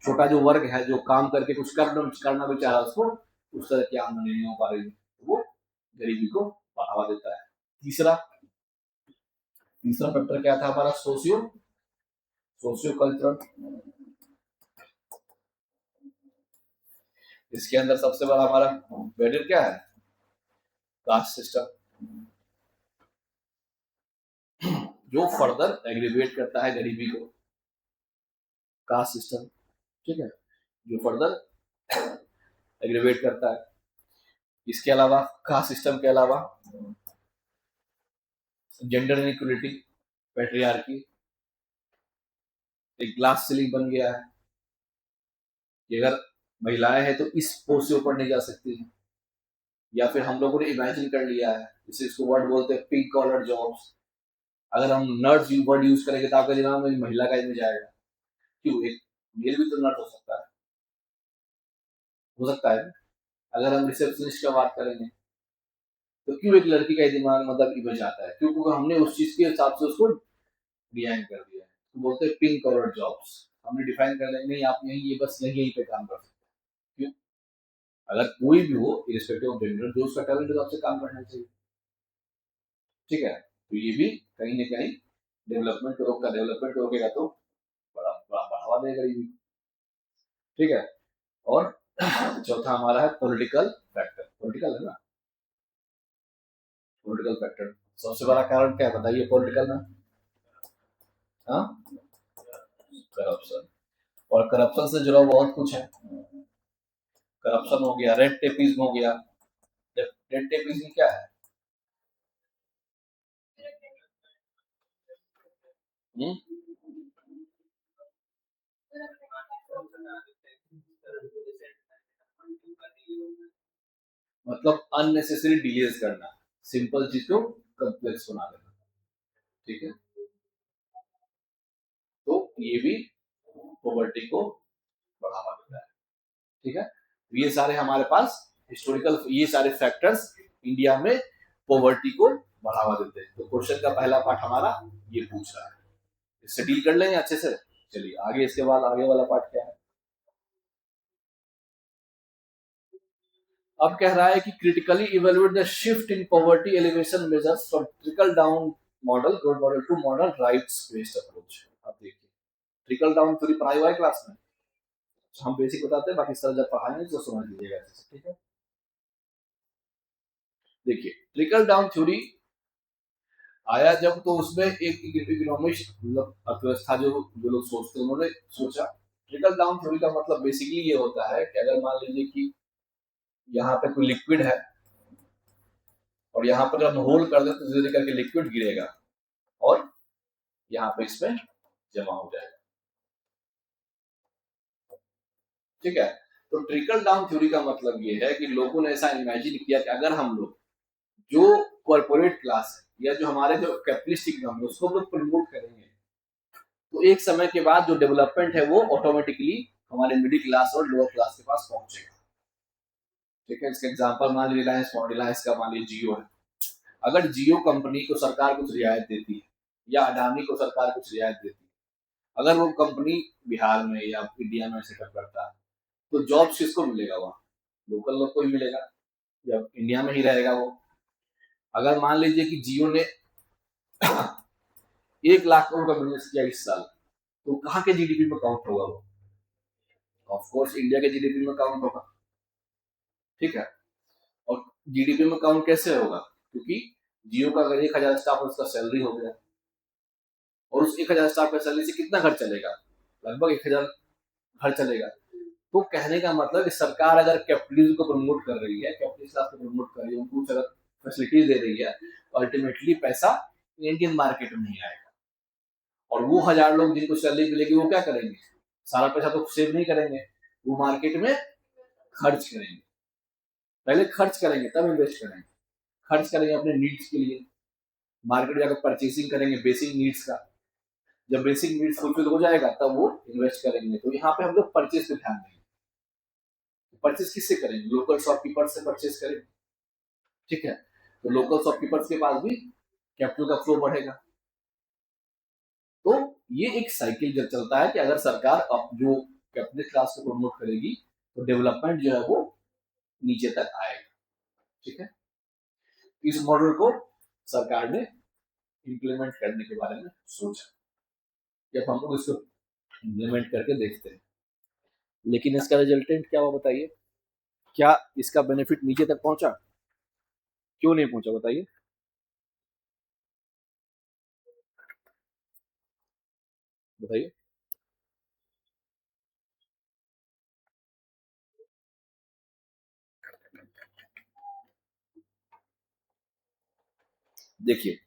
छोटा जो वर्ग है जो काम करके कुछ करना भी चाह रहा है उसको उस तरह की आमदनी नहीं हो पा रही, वो गरीबी को बढ़ावा देता है। तीसरा तीसरा फैक्टर क्या था हमारा, सोशियो सोशियो कल्चरल। इसके अंदर सबसे बड़ा हमारा बैरियर क्या है, कास्ट सिस्टम, जो फर्दर एग्रीवेट करता है गरीबी को, कास्ट सिस्टम। ठीक है, जो फर्दर एग्रीवेट करता है। इसके अलावा कास्ट सिस्टम के अलावा जेंडर इनइक्वलिटी, पैट्रियार्की, एक ग्लास सीलिंग बन गया है कि अगर महिलाएं हैं तो इस पोस्ट से ऊपर नहीं जा सकती, या फिर हम लोगों ने इमेजिन कर लिया है, जैसे इसको वर्ड बोलते हैं पिंक कॉलर जॉब्स, अगर हम नर्स वर्ड यूज करेंगे तो आपका दिमाग में महिला का इमेज आएगा, क्यों, एक मेल भी तो नर्स हो सकता है। अगर हम रिसेप्शनिस्ट का बात करेंगे तो क्यों एक लड़की का दिमाग मतलब इमेज आता है, क्योंकि हमने उस चीज के हिसाब से उसको डिजाइन कर दिया है। तो बोलते हैं पिंक कलर जॉब्स, हमने डिफाइन कर दिया नहीं आप यही ये बस यही पे काम कर सकते हैं। क्यों, अगर कोई भी हो इरिस्पेक्टिव ऑफ जेंडर, जो उसका टैलेंट है आपसे काम करना चाहिए। ठीक है, तो ये भी कहीं ना कहीं डेवलपमेंट को रोकता, डेवलपमेंट रोकेगा तो बड़ा बड़ा बढ़ावा देगा ये भी। ठीक है, और चौथा हमारा है पॉलिटिकल फैक्टर, पॉलिटिकल है ना, पॉलिटिकल फैक्टर सबसे बड़ा कारण क्या है बताइए पॉलिटिकल में, हाँ, करप्शन। और करप्शन से जुड़ा बहुत कुछ है, करप्शन हो गया, रेड टेपिज्म हो गया। रेड टेपिज्म क्या है? हुँ? मतलब अननेसेसरी डिलेज करना, सिंपल चीज को कॉम्प्लेक्स बना देना। ठीक है, तो ये भी पॉवर्टी को बढ़ावा देता है। ठीक है, तो ये सारे हमारे पास हिस्टोरिकल, ये सारे फैक्टर्स इंडिया में पॉवर्टी को बढ़ावा देते हैं। तो क्वेश्चन का पहला पार्ट हमारा ये पूछ रहा है, इससे डील कर लेंगे अच्छे से। चलिए आगे, इसके बाद आगे वाला पार्ट क्या है, अब कह रहा है कि critically evaluate the shift in poverty alleviation measures from trickle down model, growth model to model rights based approach. अब देखिए, ट्रिकल डाउन थ्योरी पढ़ाई हुआ है क्लास में, हम बेसिक बताते हैं, बाकी सर जब पढ़ाएंगे तो समझ लीजिएगा अच्छे से। ठीक है, देखिए ट्रिकल डाउन थ्योरी आया जब, तो उसमें एक इकोनॉमिस्ट मतलब अर्थव्यवस्था जो जो लोग सोचते हैं उन्होंने सोचा, ट्रिकल डाउन थ्योरी का मतलब बेसिकली ये होता है कि अगर मान लीजिए कि यहाँ पे कोई लिक्विड है और यहाँ पर जब हम होल्ड कर दें तो धीरे धीरे करके लिक्विड गिरेगा और यहाँ पे इसमें जमा हो जाएगा। ठीक है, तो ट्रिकल डाउन थ्योरी का मतलब ये है कि लोगों ने ऐसा इमेजिन किया कि अगर हम लोग जो कॉर्पोरेट क्लास है या जो हमारे जो कैपिटलिस्ट इकोनॉमी है उसको हम लोग प्रमोट करेंगे, तो एक समय के बाद जो डेवलपमेंट है वो ऑटोमेटिकली हमारे मिडिल क्लास और लोअर क्लास के पास पहुंचेगा। ठीक है, इसका एग्जांपल मान लीजिए रिलायंस का मान लीजिए जियो है, अगर जियो कंपनी को सरकार कुछ रियायत देती है या अडानी को सरकार कुछ रियायत देती है, अगर वो कंपनी बिहार में या इंडिया में सेटअप करता है तो जॉब्स किसको मिलेगा, वहाँ लोकल लोग को ही मिलेगा, जब इंडिया में ही रहेगा वो। अगर मान लीजिए कि जियो ने 1 लाख करोड़ का बिजनेस किया इस साल, तो कहाँ के जीडीपी में काउंट होगा वो, ऑफ कोर्स इंडिया के जीडीपी में काउंट होगा, ठीक है। और जीडीपी में काउंट कैसे होगा, क्योंकि जियो का अगर 1000 स्टाफ उसका सैलरी हो गया, और उस 1000 स्टाफ का सैलरी से कितना घर चलेगा, लगभग 1000 घर चलेगा। तो कहने का मतलब कि सरकार अगर कैपिटलिज्म को प्रमोट कर रही है, कैपिटलिस्ट क्लास को प्रमोट कर रही है, उनको अगर फैसिलिटीज दे रही है, तो अल्टीमेटली पैसा इंडियन मार्केट में ही आएगा। और वो 1000 लोग जिनको सैलरी मिलेगी वो क्या करेंगे, सारा पैसा तो सेव नहीं करेंगे, वो मार्केट में खर्च करेंगे। पहले खर्च करेंगे तब इन्वेस्ट करेंगे। खर्च करेंगे अपने नीड्स के लिए, मार्केट जाकर परचेसिंग करेंगे बेसिक नीड्स का। जब बेसिक नीड्स फुलफिल हो जाएगा तब वो इन्वेस्ट करेंगे। तो यहाँ पे हम लोग परचेज पे ध्यान देंगे। परचेज किससे करेंगे, लोकल शॉपकीपर से परचेज करेंगे, ठीक है। तो लोकल शॉपकीपर्स के पास भी कैपिटल का फ्लो बढ़ेगा। तो ये एक साइकिल जब चलता है कि अगर सरकार अब जो कैपिटल क्लास को प्रमोट करेगी तो डेवलपमेंट जो है वो नीचे तक आएगा, ठीक है। इस मॉडल को सरकार ने इंप्लीमेंट करने के बारे में सोचा। जब हम लोग इसको इंप्लीमेंट करके देखते हैं, लेकिन इसका रिजल्टेंट क्या हुआ बताइए, क्या इसका बेनिफिट नीचे तक पहुंचा, क्यों नहीं पहुंचा बताइए। बताइए। देखिए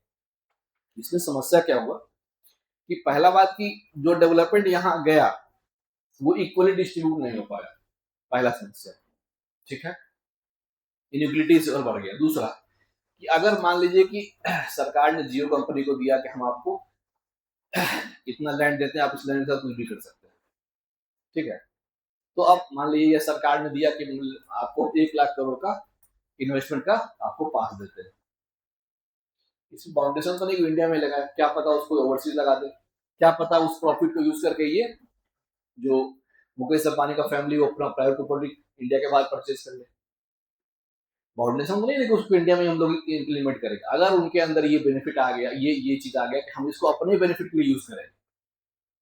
इसमें समस्या क्या हुआ कि पहला बात की जो डेवलपमेंट यहाँ गया वो इक्वली डिस्ट्रीब्यूट नहीं हो पाया, पहला समस्या, ठीक है। इनइक्वलिटीज और बढ़ गया। दूसरा कि अगर मान लीजिए कि सरकार ने जियो कंपनी को दिया कि हम आपको इतना लैंड देते हैं, आप इस लैंड के साथ कुछ भी कर सकते हैं, ठीक है। तो अब मान लीजिए ये सरकार ने दिया कि आपको 1 लाख करोड़ का इन्वेस्टमेंट का आपको पास देते हैं। इस फाउंडेशन तो नहीं इंडिया में लगा है, क्या पता उसको ओवरसीज लगा दे, क्या पता उस प्रॉफिट को यूज करके ये जो मुकेश अंबानी का फैमिली वो अपना प्राइवेट प्रॉपर्टी इंडिया के बाहर परचेज कर ले। फाउंडेशन तो नहीं लेकिन उसको इंडिया में हम लोग इम्प्लीमेंट करेंगे। अगर उनके अंदर ये बेनिफिट आ गया, ये चीज आ गया कि हम इसको अपने बेनिफिट के लिए यूज करें,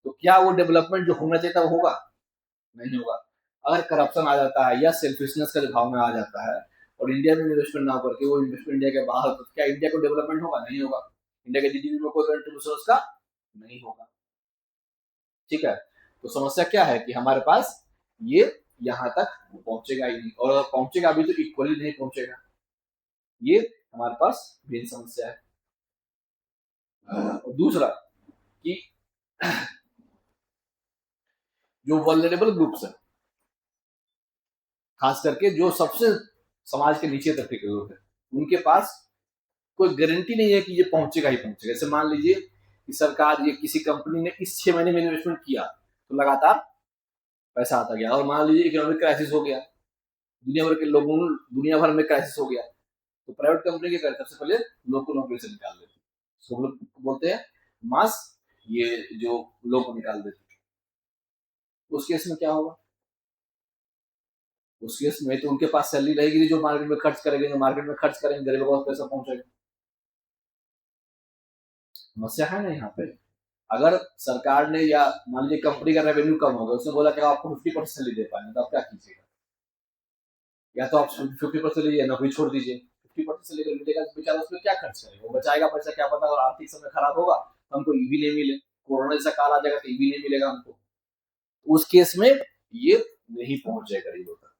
तो क्या वो डेवलपमेंट जो होना चाहिए था वो होगा, नहीं होगा। अगर करप्शन आ जाता है या सेल्फिशनेस का भावना आ जाता है और इंडिया में इन्वेस्टमेंट ना करके वो इन्वेस्टमेंट इंडिया के बाहर, तो क्या इंडिया को डेवलपमेंट होगा, नहीं होगा। इंडिया के जीडीपी में कोई कंट्रीब्यूशन उसका नहीं होगा, ठीक है। तो समस्या क्या है कि हमारे पास ये यहाँ तक पहुंचेगा ही नहीं, और अगर पहुंचेगा भी तो इक्वली नहीं पहुंचेगा। ये हमारे पास मेन समस्या है। और दूसरा कि जो वल्नरेबल ग्रुप्स है, खास करके जो सबसे समाज के नीचे तबके के लोग हैं, उनके पास कोई गारंटी नहीं है कि ये पहुंचेगा ही पहुंचेगा। जैसे मान लीजिए कि सरकार ये किसी कंपनी ने इस 6 महीने में इन्वेस्टमेंट किया तो लगातार पैसा आता गया, और मान लीजिए इकोनॉमिक क्राइसिस हो गया, दुनिया भर के लोगों, दुनिया भर में क्राइसिस हो गया, तो प्राइवेट कंपनी क्या करते हैं, सबसे पहले लोग को नौकरी से निकाल देते हैं। उसको हम लोग बोलते हैं मास, ये जो लोग को निकाल देते हैं। उस केस में क्या होगा, उस केस में तो उनके पास सैलरी रहेगी जो मार्केट में खर्च करेंगे, मार्केट में खर्च करेंगे, गरीबों को पैसा पहुंचेगा। समस्या है ना यहाँ पे। अगर सरकार ने या मान लीजिए कंपनी का रेवेन्यू कम होगा, उसने बोला कि आपको 50% सैलरी दे पाएंगे, तो आप क्या कीजिएगा, या तो आप 50% लीजिए, नौकरी छोड़ दीजिए। 50% से लेकर मिलेगा तो बेचारा उसमें क्या खर्च करेगा, वो बचाएगा पैसा, क्या पता अगर आर्थिक समय खराब होगा तो हमको ईवी नहीं मिले, कोरोना जैसा काल आ जाएगा तो ईवी नहीं मिलेगा हमको, उस केस में ये नहीं पहुंच जाएगा गरीबों तक।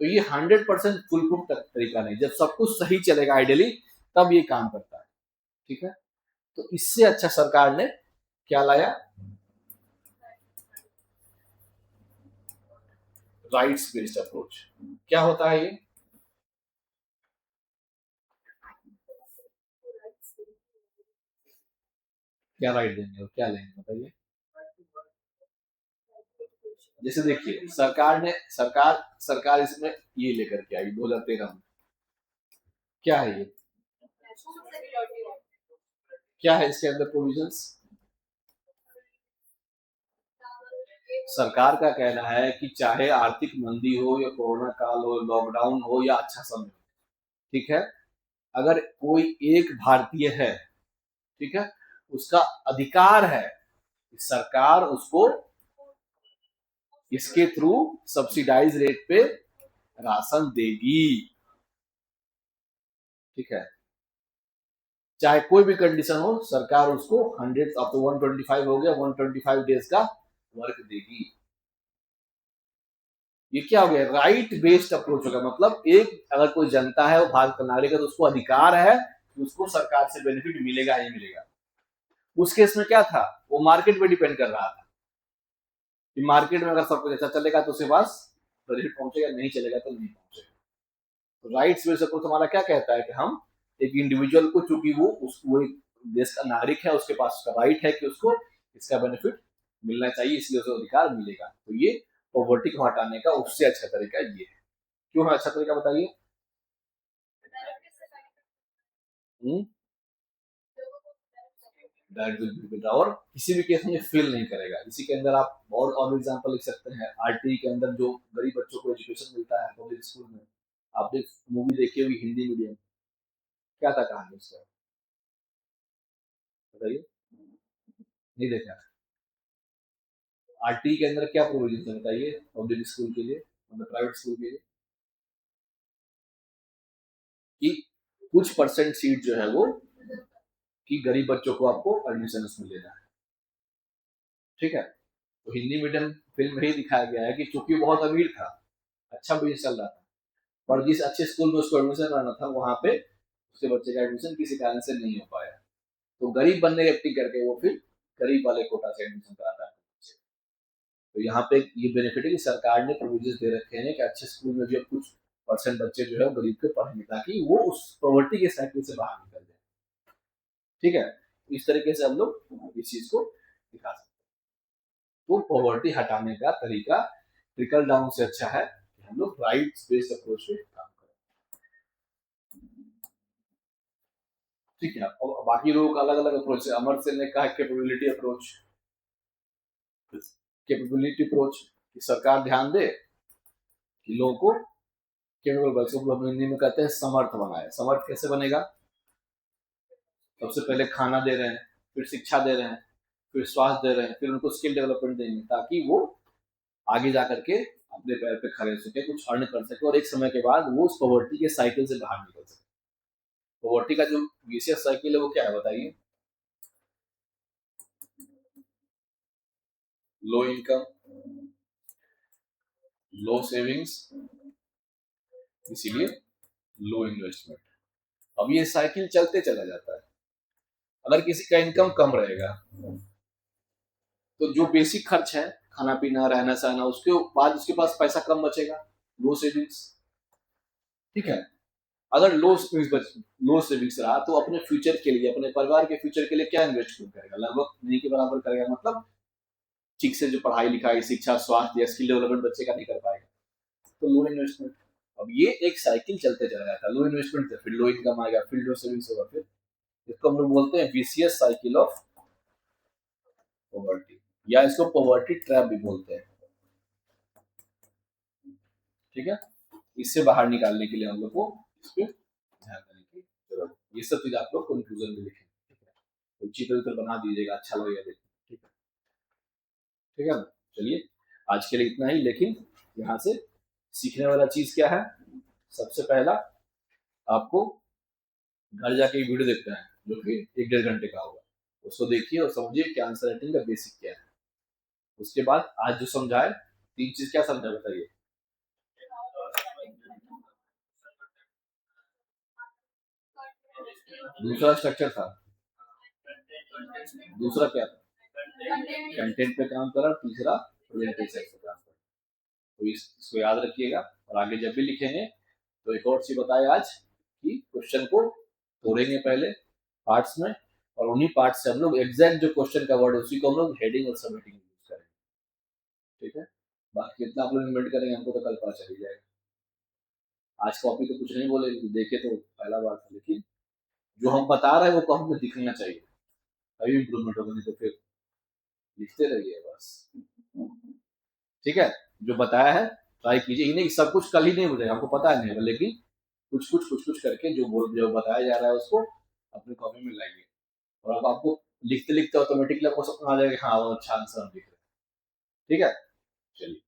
तो ये 100% फुल प्रूफ तरीका नहीं, जब सब कुछ सही चलेगा आइडियली तब ये काम करता है, ठीक है। तो इससे अच्छा सरकार ने क्या लाया, राइट्स बेस्ड अप्रोच। क्या होता है ये, क्या राइट देंगे और क्या लेंगे बताइए। जैसे देखिए सरकार सरकार इसमें ये लेकर के आई 2013 में, क्या है ये, क्या है इसके अंदर प्रोविजंस। सरकार का कहना है कि चाहे आर्थिक मंदी हो या कोरोना काल हो, लॉकडाउन हो या अच्छा समय हो, ठीक है, अगर कोई एक भारतीय है, ठीक है, उसका अधिकार है कि सरकार उसको इसके थ्रू सब्सिडाइज रेट पे राशन देगी। ठीक है, चाहे कोई भी कंडीशन हो, सरकार उसको 100 अब तो 125 हो गया, 125 डेज का वर्क देगी। ये क्या हो गया, राइट बेस्ड अप्रोच होगा। मतलब एक अगर कोई जनता है वो भारत का नागरिक है तो उसको अधिकार है कि उसको सरकार से बेनिफिट मिलेगा ही मिलेगा। उस केस में क्या था, वो मार्केट पे डिपेंड कर रहा था कि मार्केट में अगर सब कुछ अच्छा चलेगा तो उसके पास बेनिफिट पहुंचेगा, नहीं चलेगा तो नहीं पहुंचेगा। तो राइट्स बेस्ड अप्रोच हमारा क्या कहता है कि हम एक इंडिविजुअल को, चूंकि वो एक देश का नागरिक है, उसके पास उसका राइट है कि उसको इसका बेनिफिट मिलना चाहिए, इसलिए उसको अधिकार मिलेगा। तो ये पॉवर्टी को हटाने का उससे अच्छा तरीका ये है। क्यों है अच्छा तरीका, बताइए। डायरेक्ट और किसी भी केस में फील नहीं करेगा। इसी के अंदर आप और एग्जांपल लिख सकते हैं। आरटी के अंदर जो गरीब बच्चों को एजुकेशन मिलता है पब्लिक स्कूल में, आपने मूवी देखी होगी हिंदी मीडियम, क्या था कहानी उसका, बताइए। नहीं देखा। आरटी के अंदर क्या प्रोविजन है बताइए पब्लिक स्कूल के लिए, मतलब प्राइवेट स्कूल के लिए, कि कुछ परसेंट सीट जो है वो कि गरीब बच्चों को आपको एडमिशन उसमें लेना है। ठीक है, तो हिंदी मीडियम फिल्म में ही दिखाया गया है कि चूंकि बहुत अमीर था, अच्छा बिजनेस चल रहा था, पर जिस अच्छे स्कूल में उसको एडमिशन कराना था वहां पे उसके बच्चे का एडमिशन किसी कारण से नहीं हो पाया। तो गरीब बनने की एक्टिंग करके वो फिर गरीब वाले कोटा से एडमिशन कराता है। तो यहाँ पे ये बेनिफिट है कि सरकार ने प्रोविजन दे रखे हैं कि अच्छे स्कूल में भी अब कुछ परसेंट बच्चे जो है गरीब के पढ़ेंगे ताकि वो उस पॉवर्टी के साइकिल से बाहर निकल जाए। ठीक है, इस तरीके से हम लोग इस चीज को दिखा सकते हैं। तो पॉवर्टी हटाने का तरीका ट्रिकल डाउन से अच्छा है कि हम लोग राइट बेस्ड अप्रोच पे काम करें। ठीक है, और बाकी लोगों का अलग अलग अप्रोच है। अमर सिंह ने कहा कैपेबिलिटी अप्रोच, कैपेबिलिटी अप्रोच कि सरकार ध्यान दे कि लोगों को केवल बच्चों को हिंदी में कहते हैं समर्थ बनाए। समर्थ कैसे बनेगा, सबसे पहले खाना दे रहे हैं, फिर शिक्षा दे रहे हैं, फिर स्वास्थ्य दे रहे हैं, फिर उनको स्किल डेवलपमेंट देंगे ताकि वो आगे जा करके अपने पैर पे खड़े हो सके, कुछ अर्न कर सके और एक समय के बाद वो उस पॉवर्टी के साइकिल से बाहर निकल सके। पॉवर्टी का जो विशेष साइकिल है वो क्या है बताइए, लो इनकम, लो सेविंग्स, इसीलिए लो इन्वेस्टमेंट। अब ये साइकिल चलते चला जाता है। अगर किसी का इनकम कम रहेगा तो जो बेसिक खर्च है, खाना पीना रहना सहना, उसके बाद उसके पास पैसा कम बचेगा, लो सेविंग्स। ठीक है, अगर लो सेविंग्स रहा तो अपने फ्यूचर के लिए, अपने परिवार के फ्यूचर के लिए क्या इन्वेस्ट करेगा, लगभग नहीं के बराबर करेगा। मतलब ठीक से जो पढ़ाई लिखाई शिक्षा स्वास्थ्य या स्किल डेवलपमेंट बच्चे का नहीं कर पाएगा, तो लो इन्वेस्टमेंट। अब ये एक साइकिल चलते चला जाता है, लो इन्वेस्टमेंट से फिर लो इनकम आएगा, फिर लो सेविंग्स होगा, फिर इसको हम लोग बोलते हैं विशियस साइकिल ऑफ पॉवर्टी, या इसको पॉवर्टी ट्रैप भी बोलते हैं। ठीक है, इससे बाहर निकालने के लिए हम लोग को इस पर ध्यान देने की जरूरत है। ये सब चीज आप लोग कंक्लूजन में लिखें। ठीक है, तो चित्र उत्र बना दीजिएगा, अच्छा लगेगा देखने। ठीक है, ठीक है ना। चलिए, आज के लिए इतना ही। लेकिन यहाँ से सीखने वाला चीज क्या है, सबसे पहला आपको घर जाके वीडियो देखना है जो कि 1-1.5 घंटे का होगा। उसको देखिए और समझिए कि आंसर राइटिंग का बेसिक क्या है। उसके बाद आज जो समझाए 3 चीज क्या समझा बताइए। दूसरा स्ट्रक्चर था, दूसरा क्या था, कंटेंट पे काम करा, तीसरा प्रेजेंटेशन पे काम करा। तो इसको याद रखिएगा और आगे जब भी लिखेंगे तो एक और चीज बताए आज कि क्वेश्चन को तोड़ेंगे पहले पार्ट्स में, और उन्हीं पार्ट्स से हम लोग एग्जैक्ट जो क्वेश्चन का वर्ड है उसी को हम लोग हेडिंग और सब हेडिंग यूज करेंगे। ठीक है, बाकी कितना आप लोग इन्वेंट करेंगे हमको तो कल पता चल ही जाएगा। आज कॉपी तो कुछ नहीं बोलेगी, देखे तो पहला बार था, लेकिन जो हम बता रहे हैं वो कॉपी में दिखना चाहिए, तभी इम्प्रूवमेंट होगा, नहीं तो फिर लिखते रहिए बस। ठीक है, जो बताया है ट्राई कीजिए। नहीं सब कुछ कल ही नहीं हो जाएगा, आपको पता है नहीं, लेकिन कुछ कुछ करके जो बताया जा रहा है उसको अपनी कॉपी में लाइए, और अब आपको लिखते लिखते ऑटोमेटिकली आपको समझ आ जाएगा हाँ वो अच्छा आंसर हम लिख रहे हैं। ठीक है, चलिए।